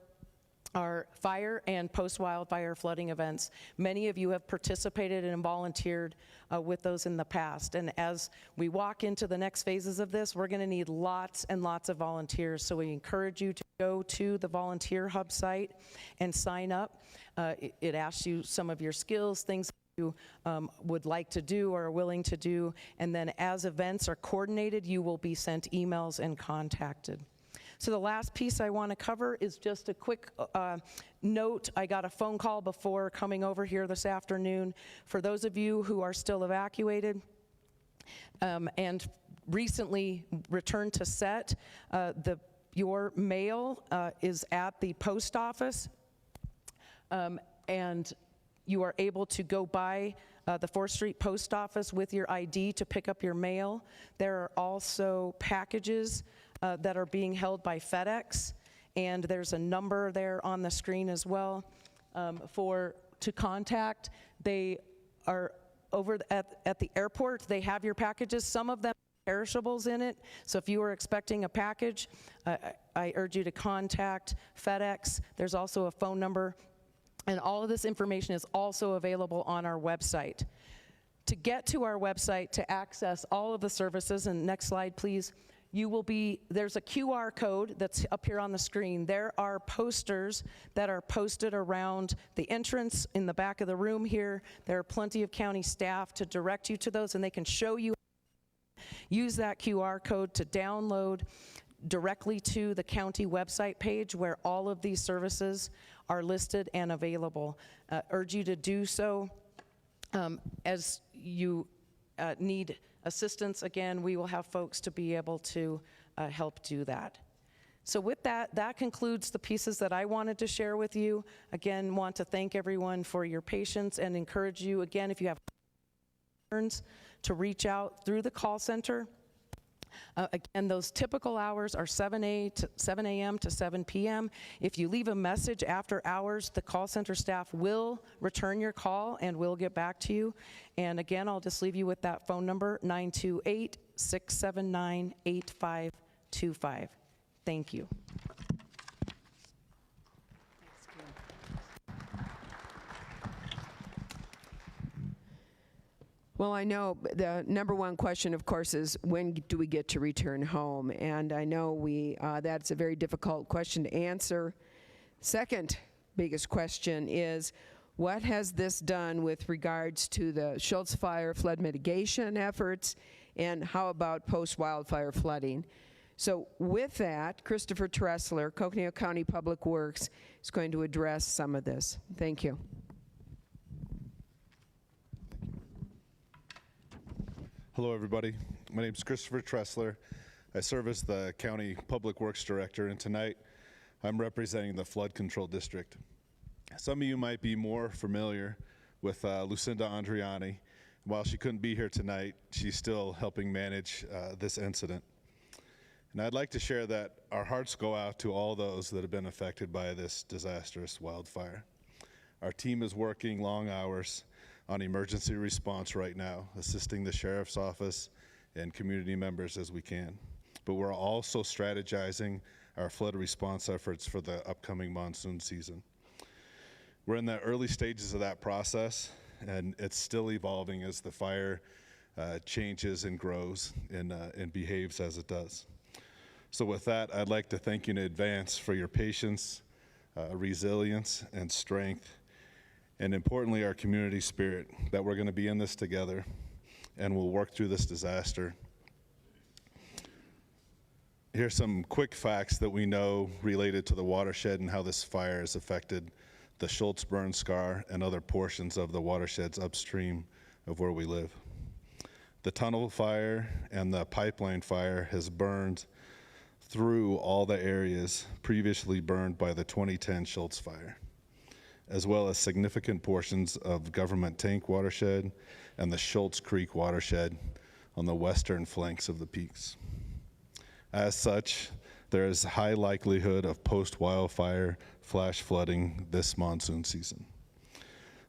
our fire and post-wildfire flooding events. Many of you have participated and volunteered with those in the past. And as we walk into the next phases of this, we're gonna need lots and lots of volunteers. So we encourage you to go to the Volunteer Hub site and sign up. It asks you some of your skills, things you would like to do or are willing to do. And then as events are coordinated, you will be sent emails and contacted. So the last piece I want to cover is just a quick note. I got a phone call before coming over here this afternoon. For those of you who are still evacuated and recently returned to set, your mail is at the post office, and you are able to go by the 4th Street Post Office with your ID to pick up your mail. There are also packages that are being held by FedEx, and there's a number there on the screen as well to contact. They are over at the airport. They have your packages. Some of them have perishables in it, so if you are expecting a package, I urge you to contact FedEx. There's also a phone number, and all of this information is also available on our website. To get to our website to access all of the services, and next slide please, there's a QR code that's up here on the screen. There are posters that are posted around the entrance in the back of the room here. There are plenty of county staff to direct you to those, and they can show you. Use that QR code to download directly to the county website page where all of these services are listed and available. Urge you to do so as you need assistance. Again, we will have folks to be able to help do that. So with that, that concludes the pieces that I wanted to share with you. Again, want to thank everyone for your patience and encourage you, again, if you have concerns, to reach out through the call center. Again, those typical hours are 7 a.m. to 7 p.m. If you leave a message after hours, the call center staff will return your call and will get back to you. And again, I'll just leave you with that phone number, 928-679-8525. Thank you. Well, I know the number one question, of course, is when do we get to return home? And I know that's a very difficult question to answer. Second biggest question is, what has this done with regards to the Schultz Fire flood mitigation efforts, and how about post-wildfire flooding? So with that, Christopher Tressler, Coconino County Public Works, is going to address some of this. Thank you. Hello, everybody. My name is Christopher Tressler. I serve as the County Public Works Director, and tonight I'm representing the Flood Control District. Some of you might be more familiar with Lucinda Andriani. While she couldn't be here tonight, she's still helping manage this incident. And I'd like to share that our hearts go out to all those that have been affected by this disastrous wildfire. Our team is working long hours on emergency response right now, assisting the Sheriff's Office and community members as we can. But we're also strategizing our flood response efforts for the upcoming monsoon season. We're in the early stages of that process, and it's still evolving as the fire changes and grows and behaves as it does. So with that, I'd like to thank you in advance for your patience, resilience, and strength, and importantly, our community spirit, that we're going to be in this together and we'll work through this disaster. Here's some quick facts that we know related to the watershed and how this fire has affected the Schultz burn scar and other portions of the watersheds upstream of where we live. The tunnel fire and the pipeline fire has burned through all the areas previously burned by the 2010 Schultz fire, as well as significant portions of Government Tank watershed and the Schultz Creek watershed on the western flanks of the peaks. As such, there is high likelihood of post-wildfire flash flooding this monsoon season.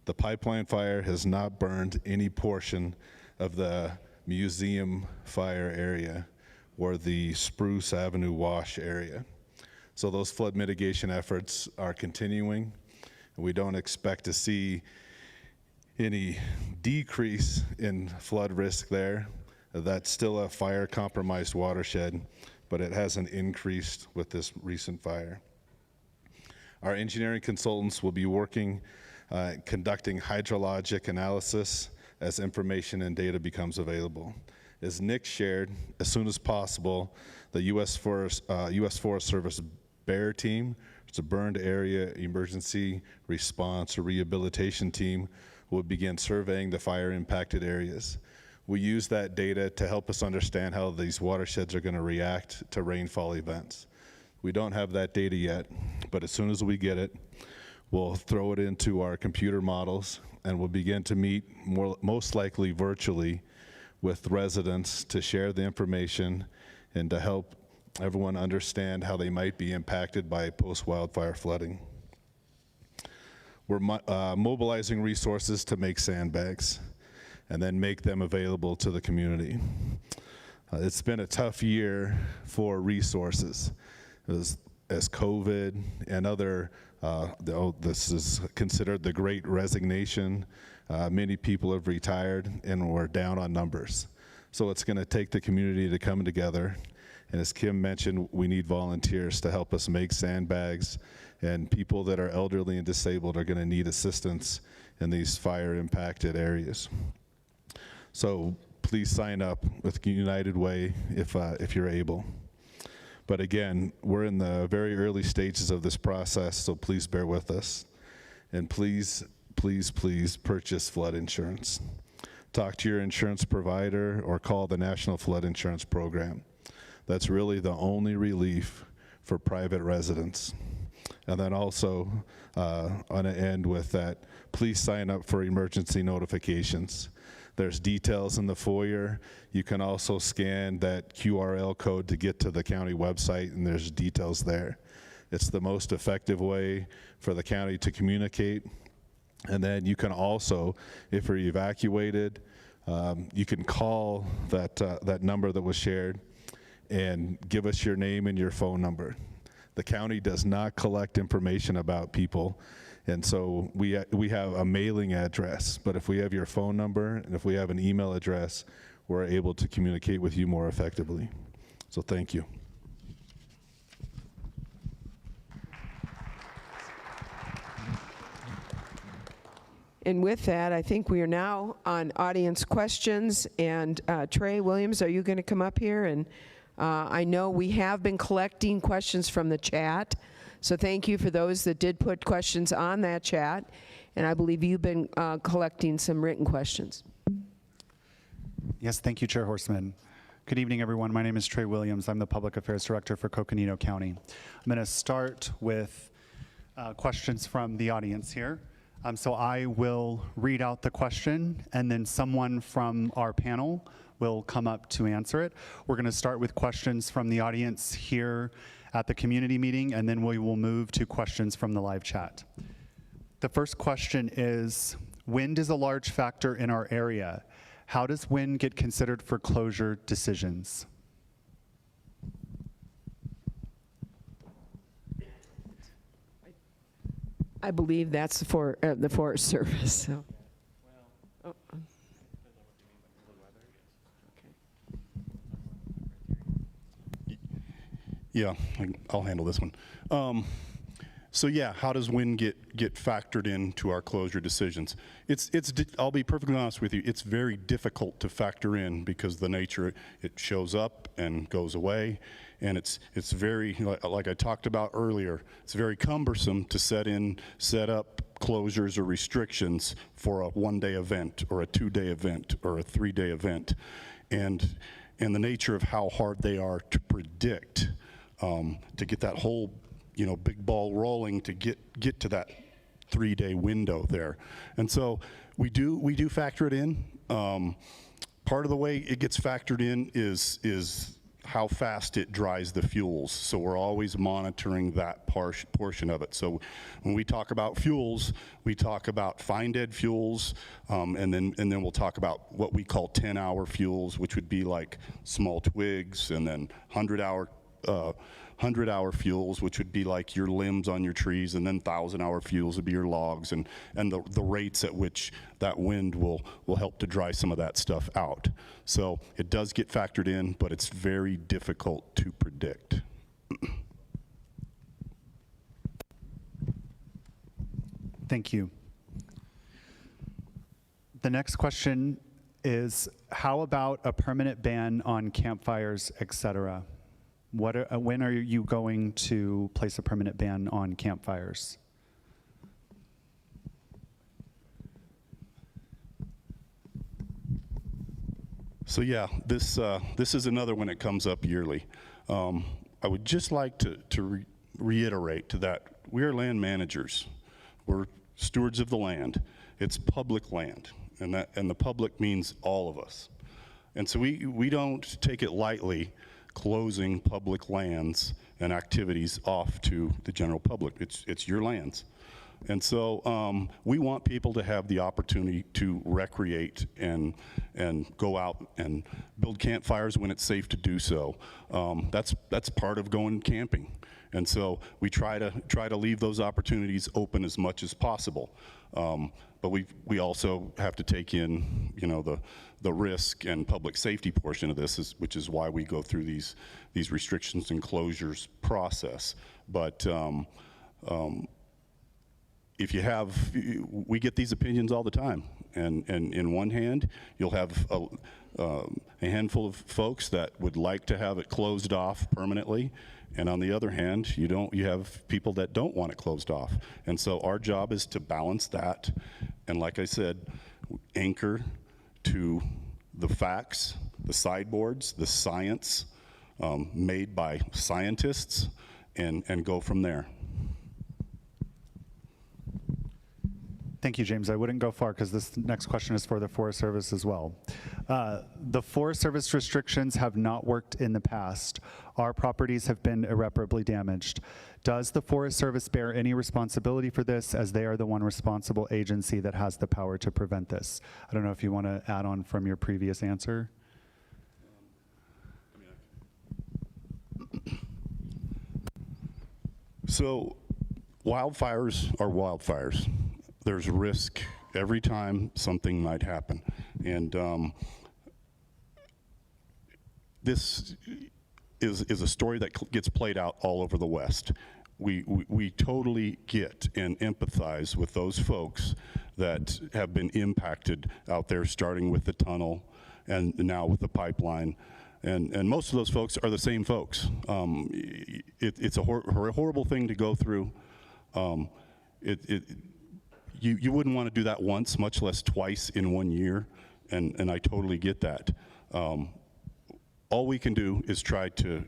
The pipeline fire has not burned any portion of the Museum Fire area or the Spruce Avenue Wash area. So those flood mitigation efforts are continuing. We don't expect to see any decrease in flood risk there. That's still a fire compromised watershed, but it hasn't increased with this recent fire. Our engineering consultants will be working, conducting hydrologic analysis as information and data becomes available. As Nick shared, as soon as possible, the U.S. Forest Service BEAR team, it's a burned area emergency response or rehabilitation team, will begin surveying the fire impacted areas. We use that data to help us understand how these watersheds are going to react to rainfall events. We don't have that data yet, but as soon as we get it, we'll throw it into our computer models and we'll begin to meet most likely virtually with residents to share the information and to help everyone understand how they might be impacted by post-wildfire flooding. We're mobilizing resources to make sandbags and then make them available to the community. It's been a tough year for resources. As COVID and other, this is considered the Great Resignation. Many people have retired and we're down on numbers. So it's gonna take the community to come together. And as Kim mentioned, we need volunteers to help us make sandbags, and people that are elderly and disabled are going to need assistance in these fire impacted areas. So please sign up with United Way if you're able. But again, we're in the very early stages of this process, so please bear with us. And please, please, please purchase flood insurance. Talk to your insurance provider or call the National Flood Insurance Program. That's really the only relief for private residents. And then also, on an end with that, please sign up for emergency notifications. There's details in the foyer. You can also scan that QRL code to get to the county website, and there's details there. It's the most effective way for the county to communicate. And then you can also, if you're evacuated, you can call that number that was shared and give us your name and your phone number. The county does not collect information about people, and so we have a mailing address, but if we have your phone number and if we have an email address, we're able to communicate with you more effectively. So thank you. And with that, I think we are now on audience questions. And Trey Williams, are you going to come up here? And I know we have been collecting questions from the chat. So thank you for those that did put questions on that chat. And I believe you've been collecting some written questions. Yes, thank you, Chair Horstman. Good evening, everyone. My name is Trey Williams. I'm the Public Affairs Director for Coconino County. I'm going to start with questions from the audience here. So I will read out the question, and then someone from our panel will come up to answer it. We're going to start with questions from the audience here at the community meeting, and then we will move to questions from the live chat. The first question is, wind is a large factor in our area. How does wind get considered for closure decisions? I believe that's for the Forest Service. So. Yeah, I'll handle this one. So yeah, how does wind get factored into our closure decisions? I'll be perfectly honest with you, it's very difficult to factor in because the nature, it shows up and goes away, and it's very, like I talked about earlier, it's very cumbersome to set up closures or restrictions for a one-day event or a two-day event or a three-day event, and the nature of how hard they are to predict, to get that whole big ball rolling to get to that 3-day window there. And so we do factor it in. Part of the way it gets factored in is how fast it dries the fuels. So we're always monitoring that portion of it. So when we talk about fuels, we talk about fine dead fuels, and then we'll talk about what we call 10-hour fuels, which would be like small twigs, and then 100-hour fuels, which would be like your limbs on your trees, and then 1,000-hour fuels would be your logs, and the rates at which that wind will help to dry some of that stuff out. So it does get factored in, but it's very difficult to predict. Thank you. The next question is, how about a permanent ban on campfires, etc.? When are you going to place a permanent ban on campfires? So yeah, this is another one that comes up yearly. I would just like to reiterate that we are land managers. We're stewards of the land. It's public land, and the public means all of us. And so we don't take it lightly closing public lands and activities off to the general public. It's your lands. And so we want people to have the opportunity to recreate and go out and build campfires when it's safe to do so. That's part of going camping. And so we try to leave those opportunities open as much as possible. But we also have to take in, the risk and public safety portion of this, which is why we go through these restrictions and closures process. But we get these opinions all the time, and in one hand, you'll have a handful of folks that would like to have it closed off permanently, and on the other hand, you have people that don't want it closed off. And so our job is to balance that, and like I said, anchor to the facts, the sideboards, the science made by scientists, and go from there. Thank you, James. I wouldn't go far because this next question is for the Forest Service as well. The Forest Service restrictions have not worked in the past. Our properties have been irreparably damaged. Does the Forest Service bear any responsibility for this, as they are the one responsible agency that has the power to prevent this? I don't know if you want to add on from your previous answer. So wildfires are wildfires. There's risk every time something might happen. And this is a story that gets played out all over the West. We totally get and empathize with those folks that have been impacted out there, starting with the tunnel and now with the pipeline. And most of those folks are the same folks. It's a horrible thing to go through. You wouldn't want to do that once, much less twice in 1 year, and I totally get that. All we can do is try to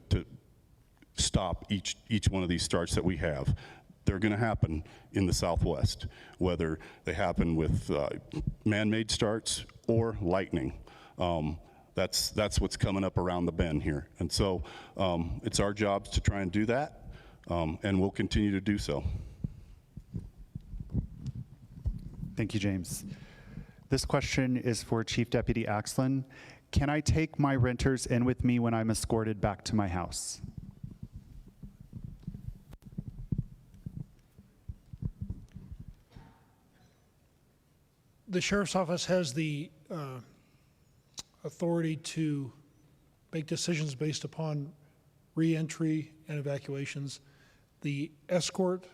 stop each one of these starts that we have. They're going to happen in the Southwest, whether they happen with man-made starts or lightning. That's what's coming up around the bend here. And so it's our jobs to try and do that, and we'll continue to do so. Thank you, James. This question is for Chief Deputy Axland. Can I take my renters in with me when I'm escorted back to my house? The Sheriff's Office has the authority to make decisions based upon re-entry and evacuations. The escort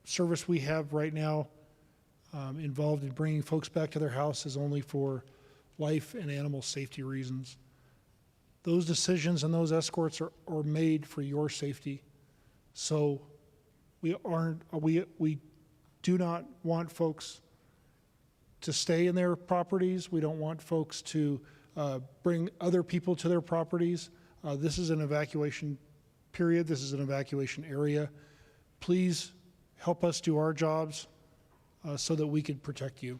service we have right now involved in bringing folks back to their house is only for life and animal safety reasons. Those decisions and those escorts are made for your safety. So we do not want folks to stay in their properties. We don't want folks to bring other people to their properties. This is an evacuation period. This is an evacuation area. Please help us do our jobs so that we can protect you.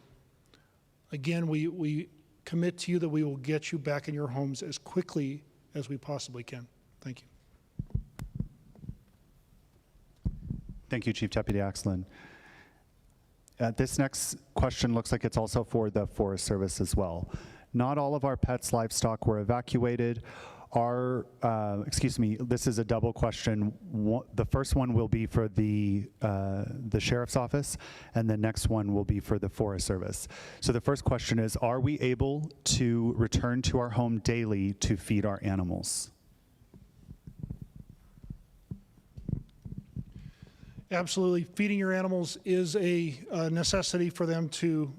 Again, we commit to you that we will get you back in your homes as quickly as we possibly can. Thank you. Thank you, Chief Deputy Axland. This next question looks like it's also for the Forest Service as well. Not all of our pets' livestock were evacuated. This is a double question. The first one will be for the Sheriff's Office, and the next one will be for the Forest Service. So the first question is, are we able to return to our home daily to feed our animals? Absolutely. Feeding your animals is a necessity for them to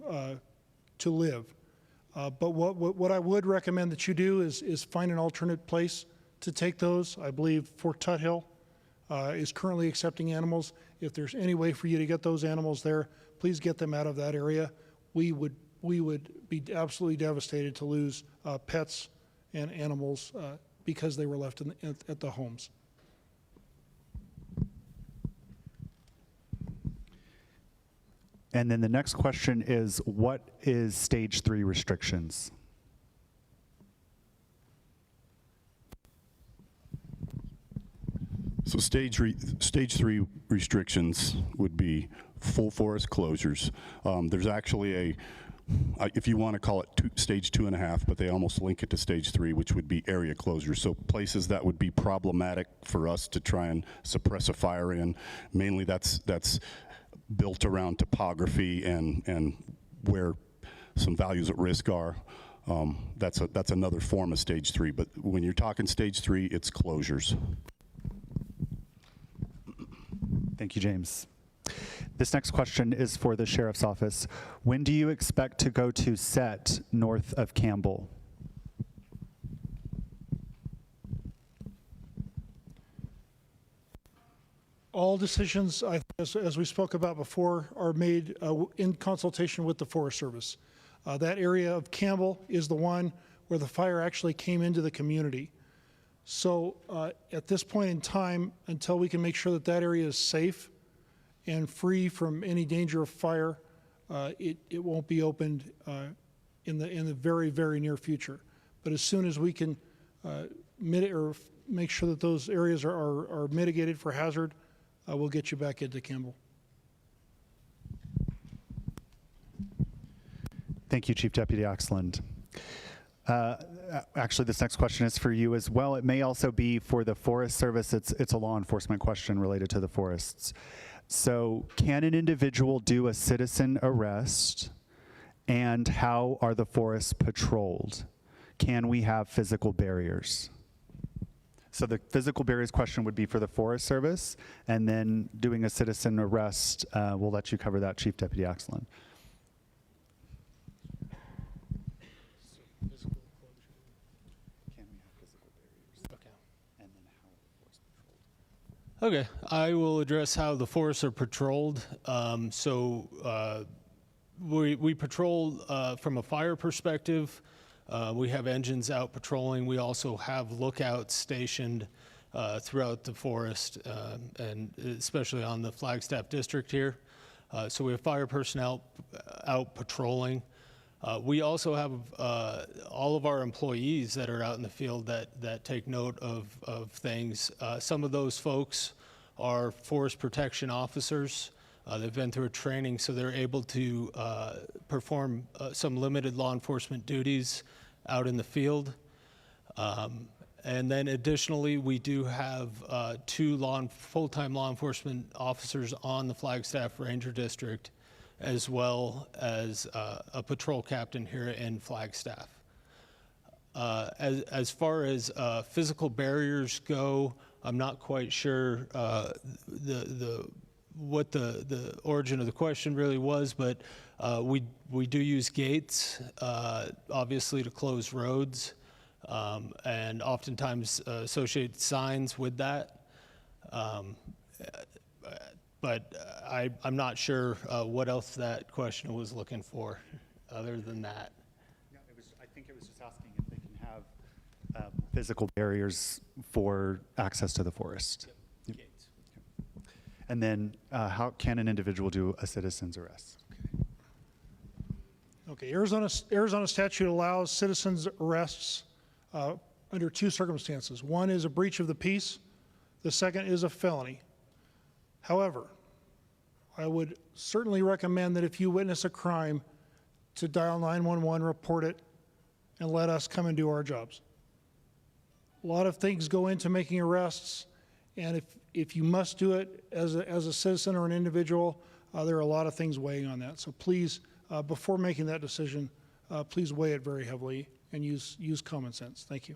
live. But what I would recommend that you do is find an alternate place to take those. I believe Fort Tuthill is currently accepting animals. If there's any way for you to get those animals there, please get them out of that area. We would be absolutely devastated to lose pets and animals because they were left at the homes. And then the next question is, what is stage 3 restrictions? So stage 3 restrictions would be full forest closures. There's actually if you want to call it stage 2.5, but they almost link it to stage 3, which would be area closures. So places that would be problematic for us to try and suppress a fire in. Mainly that's built around topography and where some values at risk are. That's another form of stage 3. But when you're talking stage 3, it's closures. Thank you, James. This next question is for the Sheriff's Office. When do you expect to go to set north of Campbell? All decisions, as we spoke about before, are made in consultation with the Forest Service. That area of Campbell is the one where the fire actually came into the community. So at this point in time, until we can make sure that that area is safe and free from any danger of fire, it won't be opened in the very, very near future. But as soon as we can make sure that those areas are mitigated for hazard, we'll get you back into Campbell. Thank you, Chief Deputy Oxland. Actually, this next question is for you as well. It may also be for the Forest Service. It's a law enforcement question related to the forests. So, can an individual do a citizen arrest, and how are the forests patrolled? Can we have physical barriers? So the physical barriers question would be for the Forest Service, and then doing a citizen arrest, we'll let you cover that, Chief Deputy Oxland. Okay, I will address how the forests are patrolled. We patrol from a fire perspective. We have engines out patrolling. We also have lookouts stationed throughout the forest, and especially on the Flagstaff district here. So we have fire personnel out patrolling. We also have all of our employees that are out in the field that take note of things. Some of those folks are forest protection officers. They've been through a training, so they're able to perform some limited law enforcement duties out in the field. And then additionally, we do have two full-time law enforcement officers on the Flagstaff Ranger District, as well as a patrol captain here in Flagstaff. As far as physical barriers go, I'm not quite sure what the origin of the question really was, but we do use gates, obviously, to close roads, and oftentimes associate signs with that. But I'm not sure what else that question was looking for other than that. Yeah, I think it was just asking if they can have physical barriers for access to the forest. Yep. Gates. And then how can an individual do a citizen's arrest? Okay, Arizona statute allows citizens' arrests under two circumstances. One is a breach of the peace. The second is a felony. However, I would certainly recommend that if you witness a crime, to dial 911, report it, and let us come and do our jobs. A lot of things go into making arrests, and if you must do it as a citizen or an individual, there are a lot of things weighing on that. So please, before making that decision, please weigh it very heavily and use common sense. Thank you.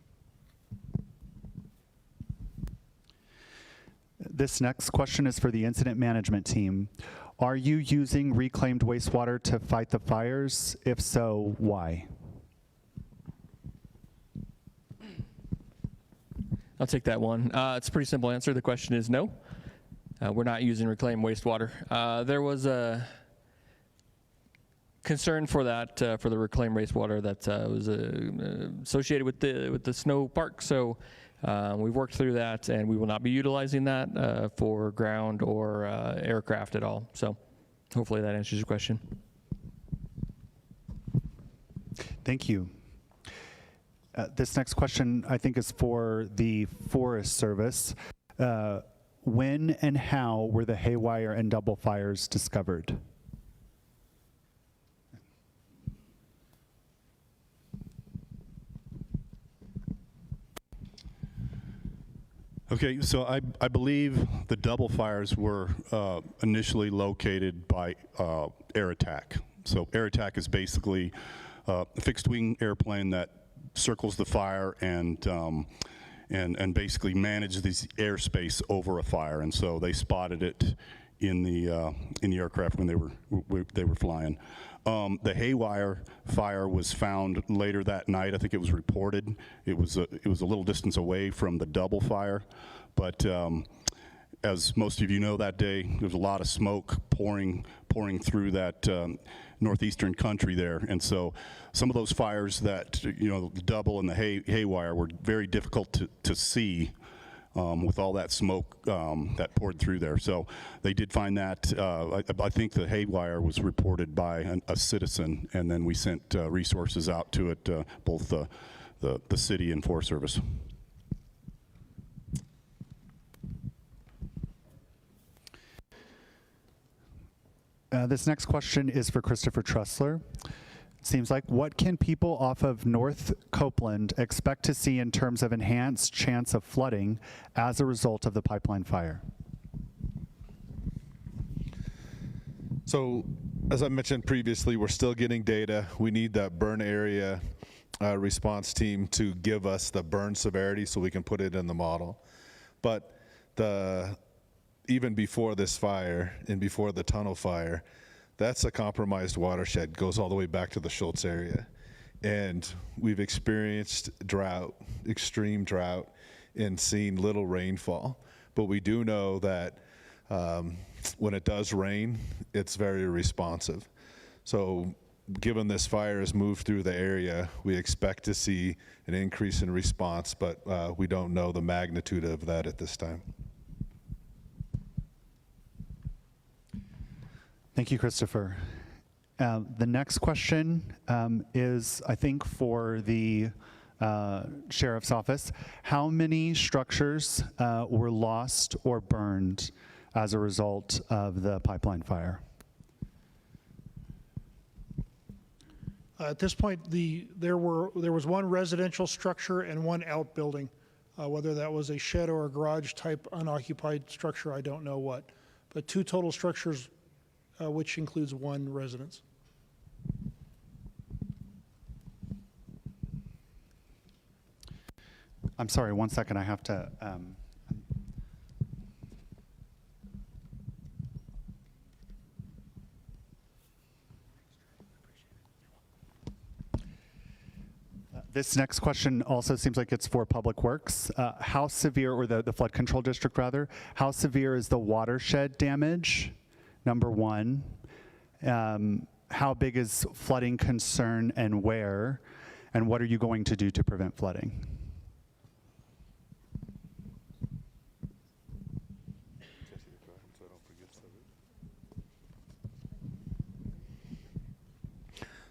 This next question is for the incident management team. Are you using reclaimed wastewater to fight the fires? If so, why? I'll take that one. It's a pretty simple answer. The question is no. We're not using reclaimed wastewater. There was a concern for that, for the reclaimed wastewater that was associated with the snow park. So we've worked through that, and we will not be utilizing that for ground or aircraft at all. So hopefully that answers your question. Thank you. This next question, I think, is for the Forest Service. When and how were the Haywire and double fires discovered? Okay, so I believe the double fires were initially located by air attack. So air attack is basically a fixed wing airplane that circles the fire and basically manages the airspace over a fire. And so they spotted it in the aircraft when they were flying. The Haywire fire was found later that night. I think it was reported. It was a little distance away from the double fire, but as most of you know, that day there was a lot of smoke pouring through that northeastern country there, and so some of those fires that the double and the Haywire were very difficult to see with all that smoke that poured through there. So they did find that. I think the Haywire was reported by a citizen, and then we sent resources out to it, both the city and Forest Service. This next question is for Christopher Tressler. Seems like, what can people off of North Copeland expect to see in terms of enhanced chance of flooding as a result of the pipeline fire? So, as I mentioned previously, we're still getting data. We need that burn area response team to give us the burn severity so we can put it in the model. But even before this fire and before the tunnel fire, that's a compromised watershed, goes all the way back to the Schultz area. And we've experienced drought, extreme drought, and seen little rainfall. But we do know that when it does rain, it's very responsive. So given this fire has moved through the area, we expect to see an increase in response, but we don't know the magnitude of that at this time. Thank you, Christopher. The next question is, I think, for the Sheriff's Office. How many structures were lost or burned as a result of the pipeline fire? At this point, there was one residential structure and one outbuilding. Whether that was a shed or a garage type unoccupied structure, I don't know what. But 2 total structures, which includes 1 residence. I'm sorry, 1 second, I have to. This next question also seems like it's for Public Works. How severe, or the flood control district rather, how severe is the watershed damage? Number 1. How big is flooding concern and where? And what are you going to do to prevent flooding?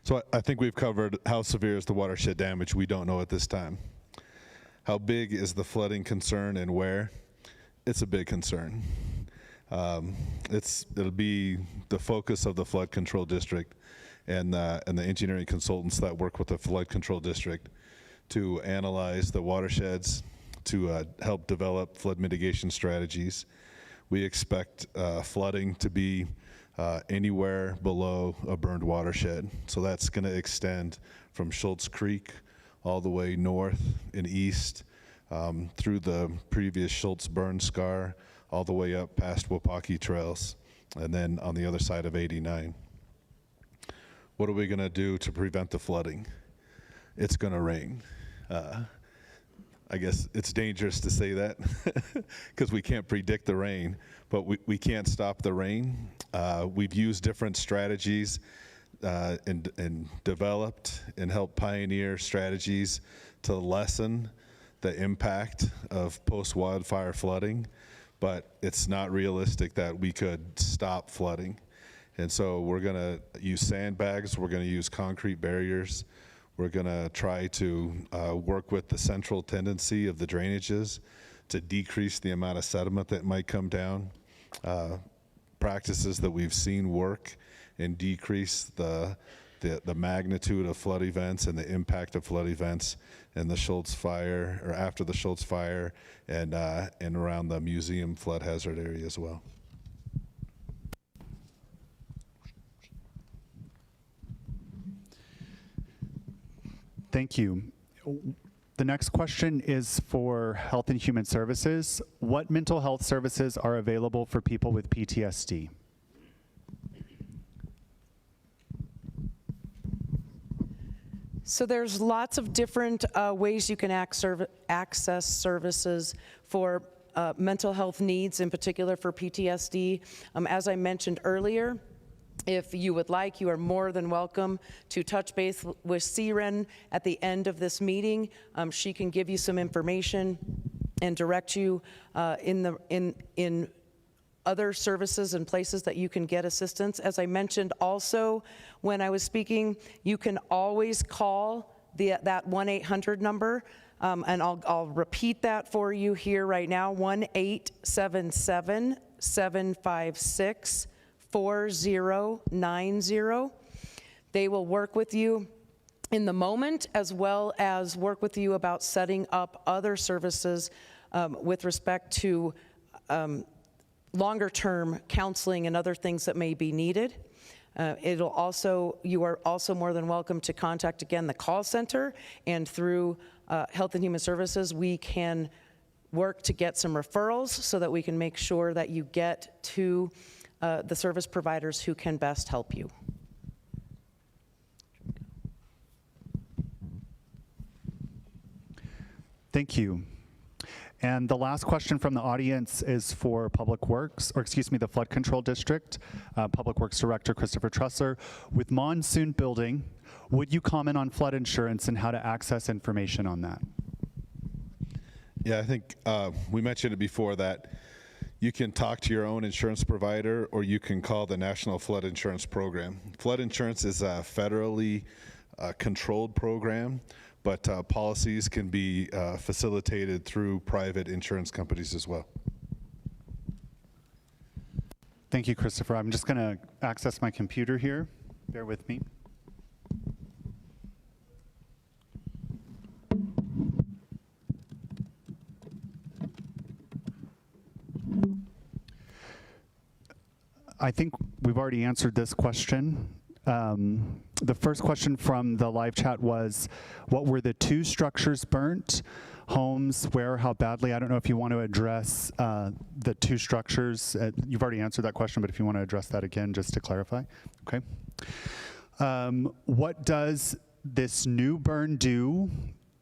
So I think we've covered how severe is the watershed damage. We don't know at this time. How big is the flooding concern and where? It's a big concern. It'll be the focus of the flood control district and the engineering consultants that work with the flood control district to analyze the watersheds, to help develop flood mitigation strategies. We expect flooding to be anywhere below a burned watershed. So that's going to extend from Schultz Creek all the way north and east through the previous Schultz burn scar, all the way up past Wapaki Trails, and then on the other side of 89. What are we going to do to prevent the flooding? It's going to rain. I guess it's dangerous to say that because we can't predict the rain, but we can't stop the rain. We've used different strategies and developed and helped pioneer strategies to lessen the impact of post-wildfire flooding, but it's not realistic that we could stop flooding. And so we're going to use sandbags, we're going to use concrete barriers, we're going to try to work with the central tendency of the drainages to decrease the amount of sediment that might come down. Practices that we've seen work and decrease the magnitude of flood events and the impact of flood events in the Schultz fire, or after the Schultz fire, and around the museum flood hazard area as well. Thank you. The next question is for Health and Human Services. What mental health services are available for people with PTSD? So there's lots of different ways you can access services for mental health needs, in particular for PTSD. As I mentioned earlier, if you would like, you are more than welcome to touch base with Siren at the end of this meeting. She can give you some information and direct you in other services and places that you can get assistance. As I mentioned also when I was speaking, you can always call that 1-800 number, and I'll repeat that for you here right now, 1-877-756-4090. They will work with you in the moment, as well as work with you about setting up other services with respect to longer-term counseling and other things that may be needed. You are also more than welcome to contact, again, the call center, and through Health and Human Services, we can work to get some referrals so that we can make sure that you get to the service providers who can best help you. Thank you. And the last question from the audience is for Public Works, or excuse me, the Flood Control District. Public Works Director Christopher Trussler. With monsoon building, would you comment on flood insurance and how to access information on that? Yeah, I think we mentioned it before that you can talk to your own insurance provider, or you can call the National Flood Insurance Program. Flood insurance is a federally controlled program, but policies can be facilitated through private insurance companies as well. Thank you, Christopher. I'm just going to access my computer here. Bear with me. I think we've already answered this question. The first question from the live chat was, what were the 2 structures burnt? Homes, where, how badly? I don't know if you want to address the 2 structures. You've already answered that question, but if you want to address that again, just to clarify. Okay. What does this new burn do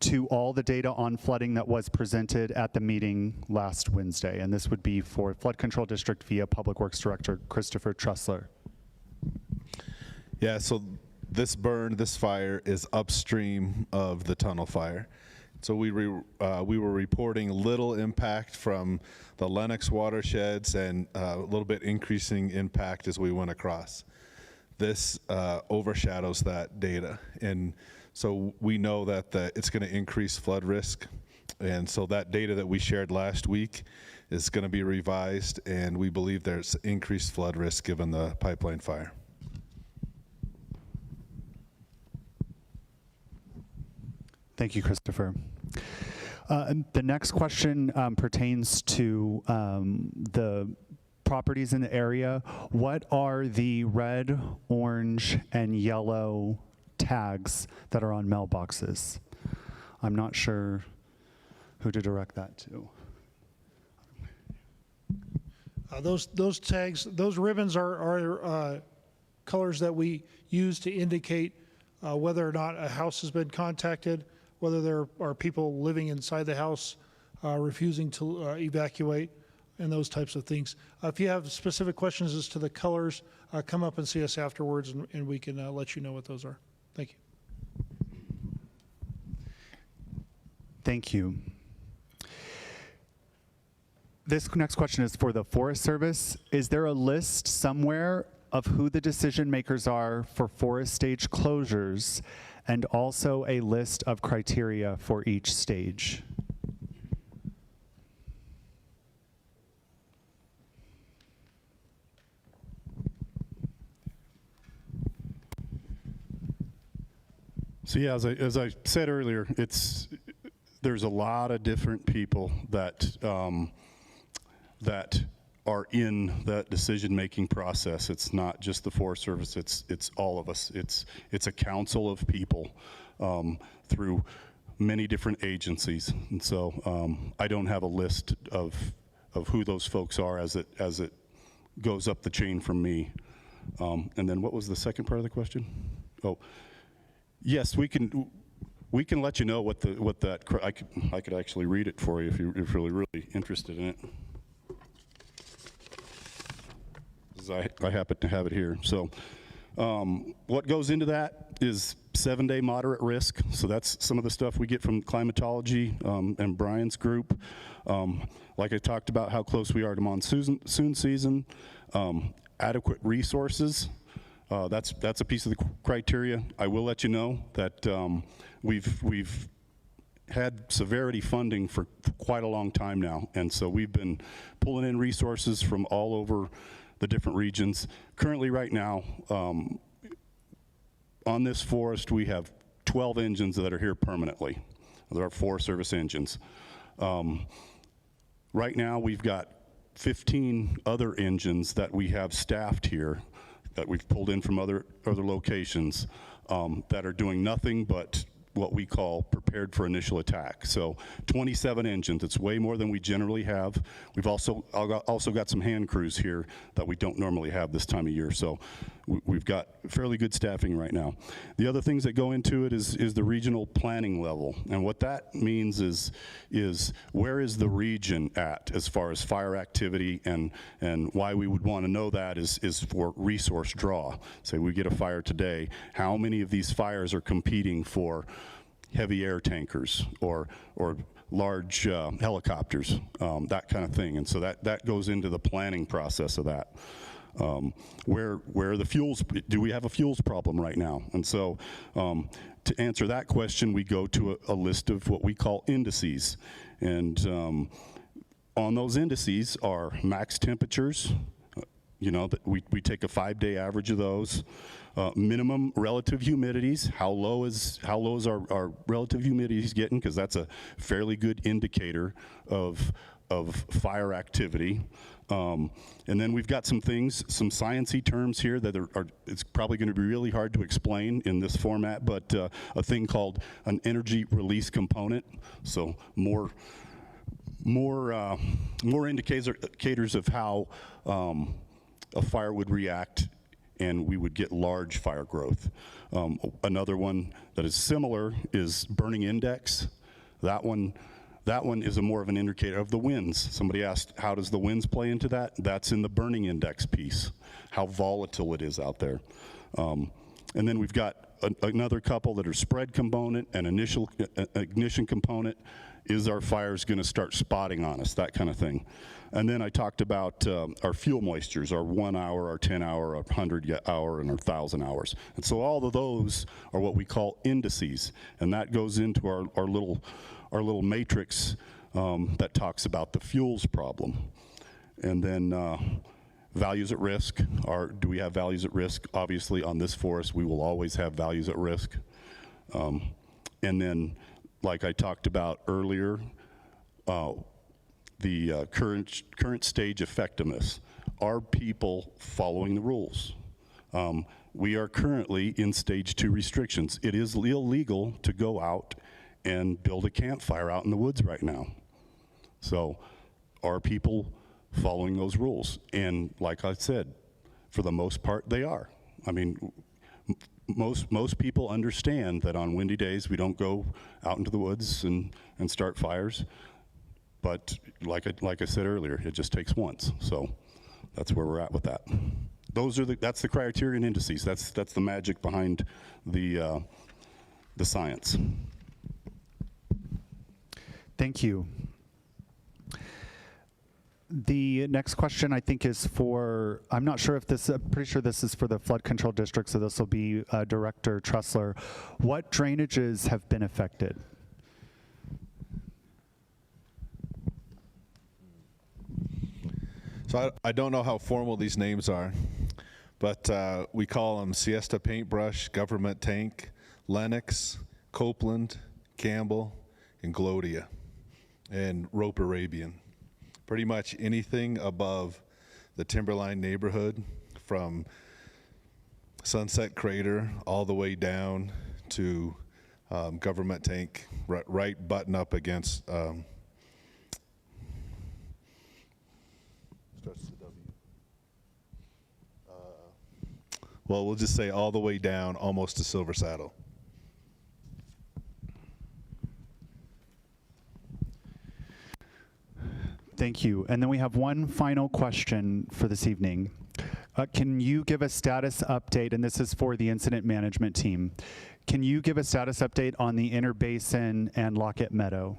to all the data on flooding that was presented at the meeting last Wednesday? And this would be for Flood Control District via Public Works Director Christopher Trussler. Yeah, so this fire is upstream of the tunnel fire. So we were reporting little impact from the Lennox watersheds and a little bit increasing impact as we went across. This overshadows that data. And so we know that it's going to increase flood risk. And so that data that we shared last week is going to be revised, and we believe there's increased flood risk given the pipeline fire. Thank you, Christopher. The next question pertains to the properties in the area. What are the red, orange, and yellow tags that are on mailboxes? I'm not sure who to direct that to. Those tags, those ribbons are colors that we use to indicate whether or not a house has been contacted, whether there are people living inside the house refusing to evacuate, and those types of things. If you have specific questions as to the colors, come up and see us afterwards, and we can let you know what those are. Thank you. Thank you. This next question is for the Forest Service. Is there a list somewhere of who the decision makers are for forest stage closures, and also a list of criteria for each stage? So yeah, as I said earlier, there's a lot of different people that that are in that decision-making process. It's not just the Forest Service, it's all of us. It's a council of people through many different agencies. And so I don't have a list of who those folks are as it goes up the chain from me. And then what was the second part of the question? Oh, yes, we can let you know what that I could actually read it for you if you're really interested in it. I happen to have it here. So What goes into that is 7-day moderate risk. So that's some of the stuff we get from climatology and Brian's group. Like I talked about how close we are to monsoon season. Adequate resources. That's a piece of the criteria. I will let you know that we've had severity funding for quite a long time now, and so we've been pulling in resources from all over the different regions. Currently, right now, on this forest, we have 12 engines that are here permanently. There are Forest Service engines. Right now, we've got 15 other engines that we have staffed here that we've pulled in from other locations that are doing nothing but what we call prepared for initial attack. So 27 engines, it's way more than we generally have. We've also got some hand crews here that we don't normally have this time of year. So we've got fairly good staffing right now. The other things that go into it is the regional planning level. And what that means is where is the region at as far as fire activity, and why we would want to know that is for resource draw. Say we get a fire today, how many of these fires are competing for heavy air tankers or large helicopters, that kind of thing. And so that goes into the planning process of that. Where the fuels, do we have a fuels problem right now? And so to answer that question, we go to a list of what we call indices. And on those indices are max temperatures, you know, that we take a 5-day average of those. Minimum relative humidities, how low is our relative humidities getting, because that's a fairly good indicator of fire activity. And then we've got some things, some science-y terms here that are it's probably going to be really hard to explain in this format, but a thing called an energy release component. So more indicators of how a fire would react, and we would get large fire growth. Another one that is similar is burning index. That one is a more of an indicator of the winds. Somebody asked, how does the winds play into that? That's in the burning index piece, how volatile it is out there. And then we've got another couple that are spread component and initial ignition component. Is our fires going to start spotting on us, that kind of thing. And then I talked about our fuel moistures, our 1 hour, our 10 hour, our 100 hour, and our 1,000 hours. And so all of those are what we call indices, and that goes into our little matrix that talks about the fuels problem. And then values at risk do we have values at risk? Obviously, on this forest, we will always have values at risk. And then, like I talked about earlier, the current stage effectiveness. Are people following the rules? We are currently in stage 2 restrictions. It is illegal to go out and build a campfire out in the woods right now. So are people following those rules? And like I said, for the most part, they are. I mean, most people understand that on windy days we don't go out into the woods and start fires. But like I said earlier, it just takes once. So that's where we're at with that. That's the criterion indices. That's the magic behind the science. Thank you. The next question I think is for, I'm not sure if this, I'm pretty sure this is for the flood control district, so this will be Director Tressler. What drainages have been affected? So I don't know how formal these names are, but we call them Siesta Paintbrush, Government Tank, Lennox, Copeland, Campbell, and Glodia, and Rope Arabian. Pretty much anything above the Timberline neighborhood, from Sunset Crater all the way down to Government Tank, right button up against starts with a W. Well, we'll just say all the way down almost to Silver Saddle. Thank you. And then we have one final question for this evening. Can you give a status update, and this is for the incident management team, can you give a status update on the Inner Basin and Lockett's Meadow?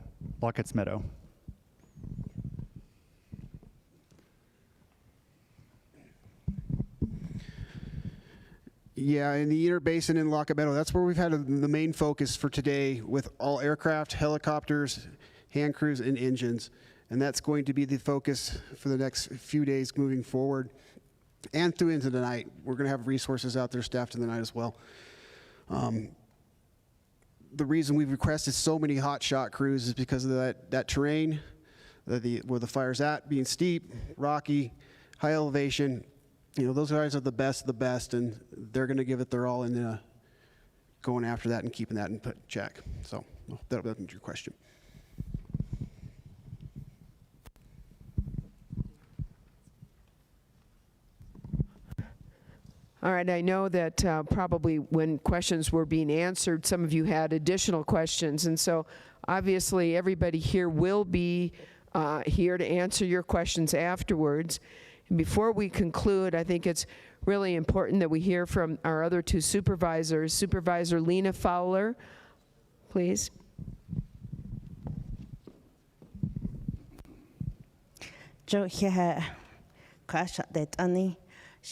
Yeah, in the Inner Basin in Lockett Meadow, that's where we've had the main focus for today with all aircraft, helicopters, hand crews, and engines. And that's going to be the focus for the next few days moving forward and through into the night. We're going to have resources out there staffed in the night as well. The reason we've requested so many hot shot crews is because of that terrain, where the fire's at, being steep, rocky, high elevation. You know, those guys are the best of the best, and they're going to give it their all in going after that and keeping that in check. So that'll answer your question. All right, I know that probably when questions were being answered, some of you had additional questions, and so obviously everybody here will be here to answer your questions afterwards. And before we conclude, I think it's really important that we hear from our other two supervisors. Supervisor Lena Fowler, please.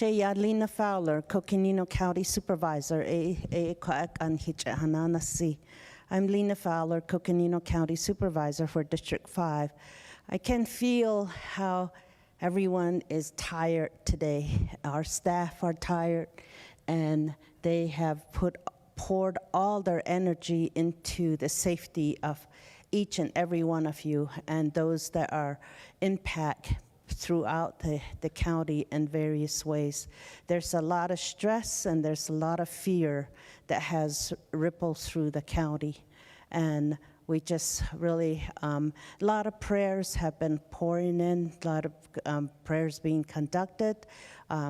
Lena Fowler, Coconino County Supervisor. I'm Lena Fowler, Coconino County Supervisor for District 5. I can feel how everyone is tired today. Our staff are tired, and they have poured all their energy into the safety of each and every one of you and those that are impacted throughout the county in various ways. There's a lot of stress and there's a lot of fear that has rippled through the county. And we just really, a lot of prayers have been pouring in, a lot of prayers being conducted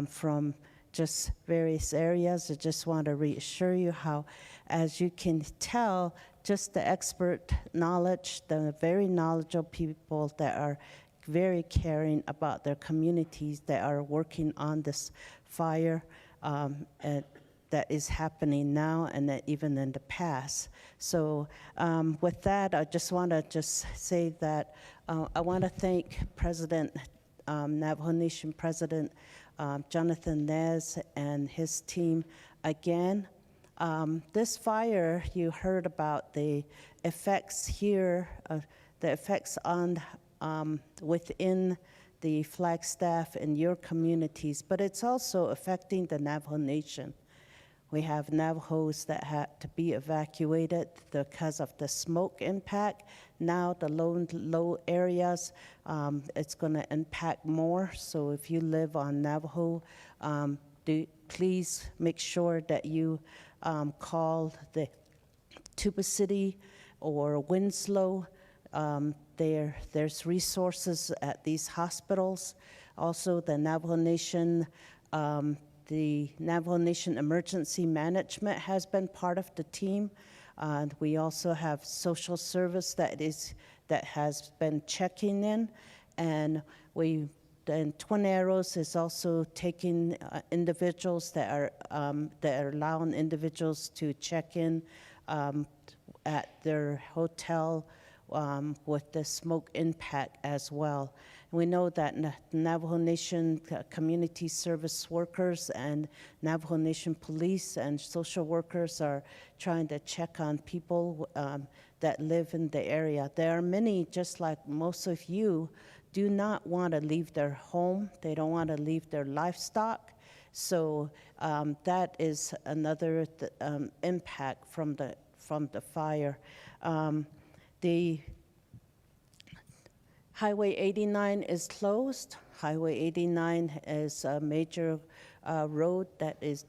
from just various areas. I just want to reassure you how, as you can tell, just the expert knowledge, the very knowledgeable people that are very caring about their communities that are working on this fire that is happening now and that even in the past. So with that, I just want to say that I want to thank President, Navajo Nation President Jonathan Nez and his team again. This fire, you heard about the effects here, the effects on within the Flagstaff and your communities, but it's also affecting the Navajo Nation. We have Navajos that had to be evacuated because of the smoke impact. Now the low areas, it's going to impact more. So if you live on Navajo, please make sure that you call the Tuba City or Winslow. There's resources at these hospitals. Also, the Navajo Nation Emergency Management has been part of the team. And we also have social service that has been checking in, and Twin Arrows is also taking individuals that are allowing individuals to check in at their hotel with the smoke impact as well. We know that Navajo Nation community service workers and Navajo Nation police and social workers are trying to check on people that live in the area. There are many, just like most of you, do not want to leave their home. They don't want to leave their livestock. So that is another impact from the fire. The Highway 89 is closed. Highway 89 is a major road that is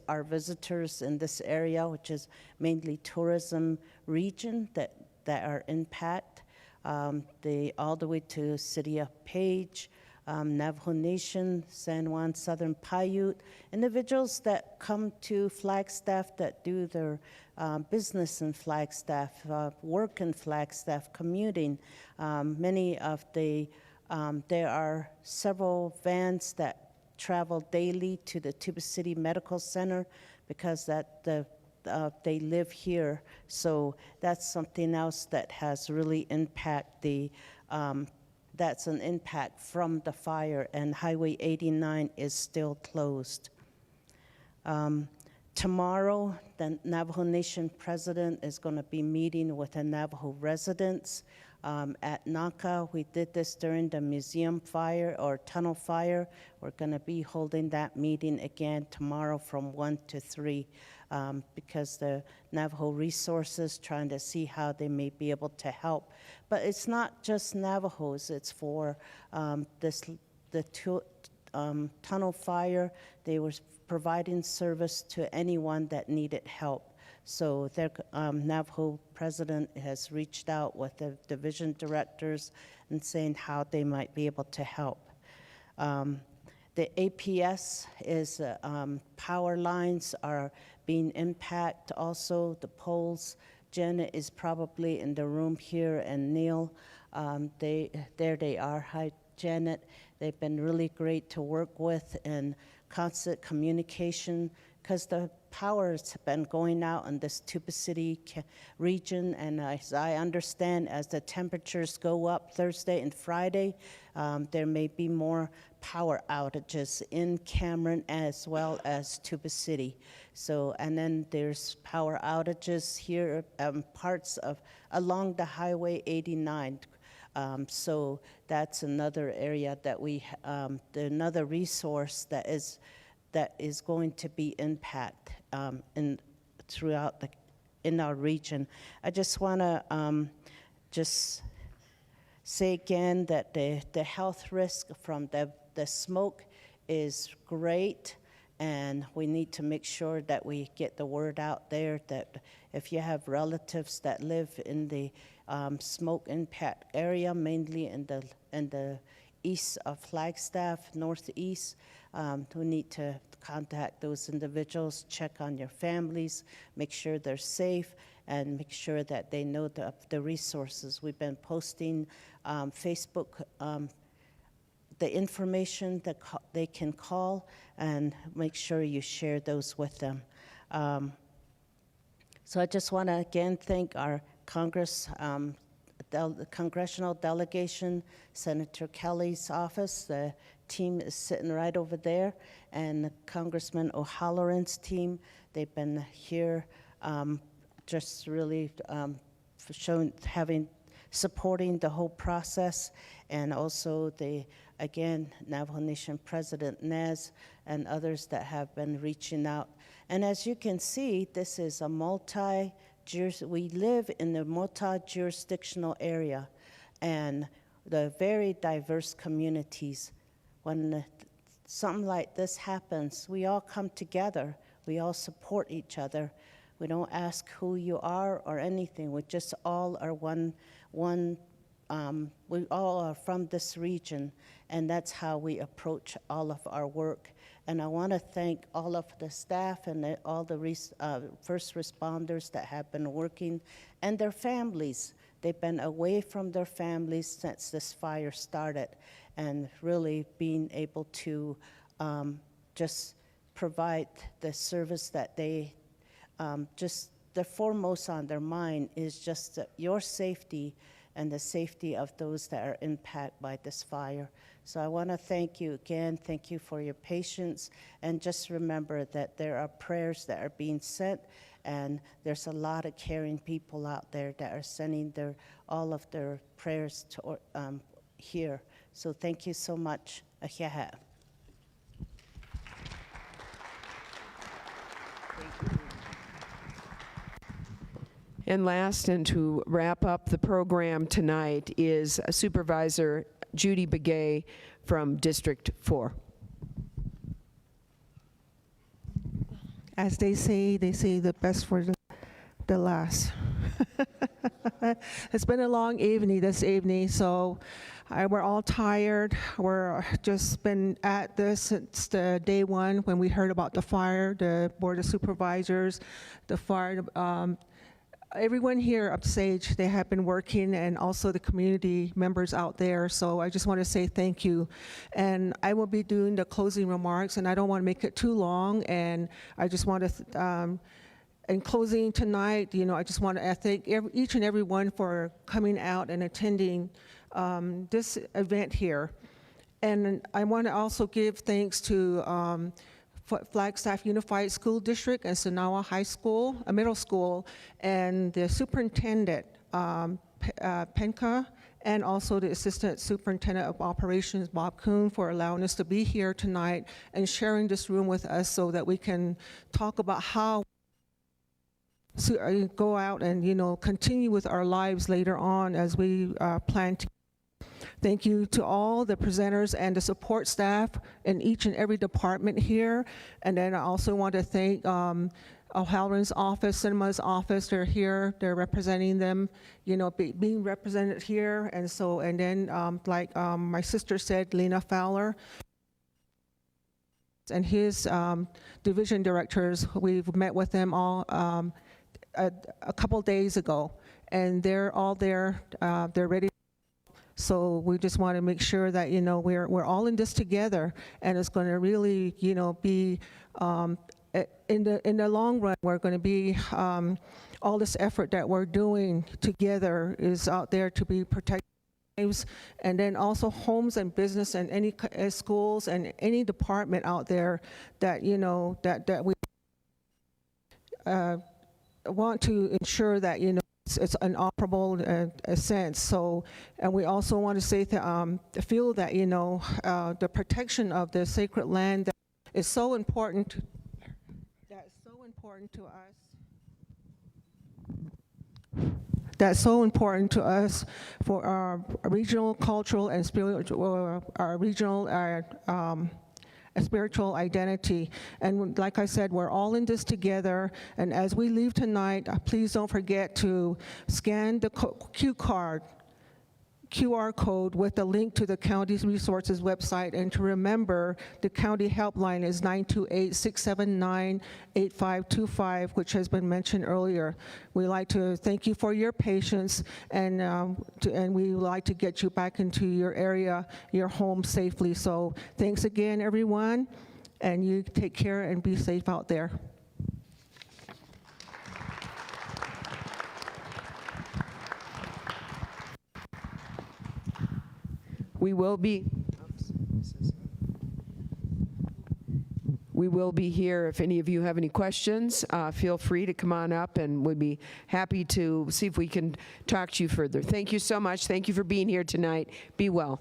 our visitors in this area, which is mainly tourism region that are impacted. All the way to City of Page, Navajo Nation, San Juan Southern Paiute, individuals that come to Flagstaff that do their business in Flagstaff, work in Flagstaff, commuting. Many of there are several vans that travel daily to the Tuba City Medical Center because they live here. So that's something else that has really that's an impact from the fire, and Highway 89 is still closed. Tomorrow, the Navajo Nation president is going to be meeting with the Navajo residents at Naka. We did this during the museum fire or tunnel fire. We're going to be holding that meeting again tomorrow from 1 to 3 because the Navajo resources trying to see how they may be able to help. But it's not just Navajos, it's for tunnel fire. They were providing service to anyone that needed help. So their Navajo president has reached out with the division directors and saying how they might be able to help. The APS is power lines are being impacted also, the poles. Janet is probably in the room here, and Neil, there they are. Hi, Janet. They've been really great to work with and constant communication because the powers have been going out in this Tuba City region, and as I understand, as the temperatures go up Thursday and Friday, there may be more power outages in Cameron as well as Tuba City. So, and then there's power outages here, parts of along the Highway 89. So that's another area that another resource that is going to be impacted in our region. I just want to just say again that the health risk from the smoke is great, and we need to make sure that we get the word out there that if you have relatives that live in the smoke impact area, mainly in the east of Flagstaff, northeast, we need to contact those individuals, check on your families, make sure they're safe, and make sure that they know the resources. We've been posting Facebook, the information that they can call, and make sure you share those with them. So I just want to again thank our the congressional delegation, Senator Kelly's office. The team is sitting right over there, and Congressman O'Halloran's team. They've been here just really supporting the whole process, and also again, Navajo Nation President Nez and others that have been reaching out. And as you can see, this is a we live in a multi-jurisdictional area, and the very diverse communities. When something like this happens, we all come together. We all support each other. We don't ask who you are or anything. We just all are we all are from this region, and that's how we approach all of our work. And I want to thank all of the staff and all the first responders that have been working, and their families. They've been away from their families since this fire started, and really being able to just provide the service that they the foremost on their mind is just your safety and the safety of those that are impacted by this fire. So I want to thank you again. Thank you for your patience. And just remember that there are prayers that are being sent, and there's a lot of caring people out there that are sending all of their prayers to here. So thank you so much. Ahiaha. And last, and to wrap up the program tonight, is Supervisor Judy Begay from District 4. As they say the best for the last. It's been a long evening this evening, so we're all tired. We're just been at this since the day one when we heard about the fire, the Board of Supervisors, the fire everyone here up stage, they have been working, and also the community members out there. So I just want to say thank you. And I will be doing the closing remarks, and I don't want to make it too long. And I just want to, in closing tonight, I just want to thank each and every one for coming out and attending this event here. And I want to also give thanks to Flagstaff Unified School District and Sonawa High School, middle school, and the superintendent, Penka, and also the Assistant Superintendent of Operations, Bob Kuhn, for allowing us to be here tonight and sharing this room with us so that we can talk about how to go out and, continue with our lives later on as we plan to. Thank you to all the presenters and the support staff in each and every department here. And then I also want to thank O'Halloran's office, Cinema's office. They're here, they're representing them, being represented here. And then like my sister said, Lena Fowler and his division directors, we've met with them all a couple days ago, and they're all there, they're ready. So we just want to make sure that, we're all in this together, and it's going to really, be, in the long run, we're going to be, all this effort that we're doing together is out there to be protecting lives, and then also homes and business and any schools and any department out there that, that we want to ensure that, it's an operable sense. So, and we also want to say feel that, the protection of the sacred land that is so important. That's so important to us. That's so important to us for our regional, cultural, and spiritual, our regional, a spiritual identity. And like I said, we're all in this together. And as we leave tonight, please don't forget to scan the QR code with the link to the county's resources website, and to remember the county helpline is 928-679-8525, which has been mentioned earlier. We'd like to thank you for your patience, and we would like to get you back into your area, your home safely. So thanks again, everyone, and you take care and be safe out there. We will be here. If any of you have any questions, feel free to come on up, and we'd be happy to see if we can talk to you further. Thank you so much. Thank you for being here tonight. Be well.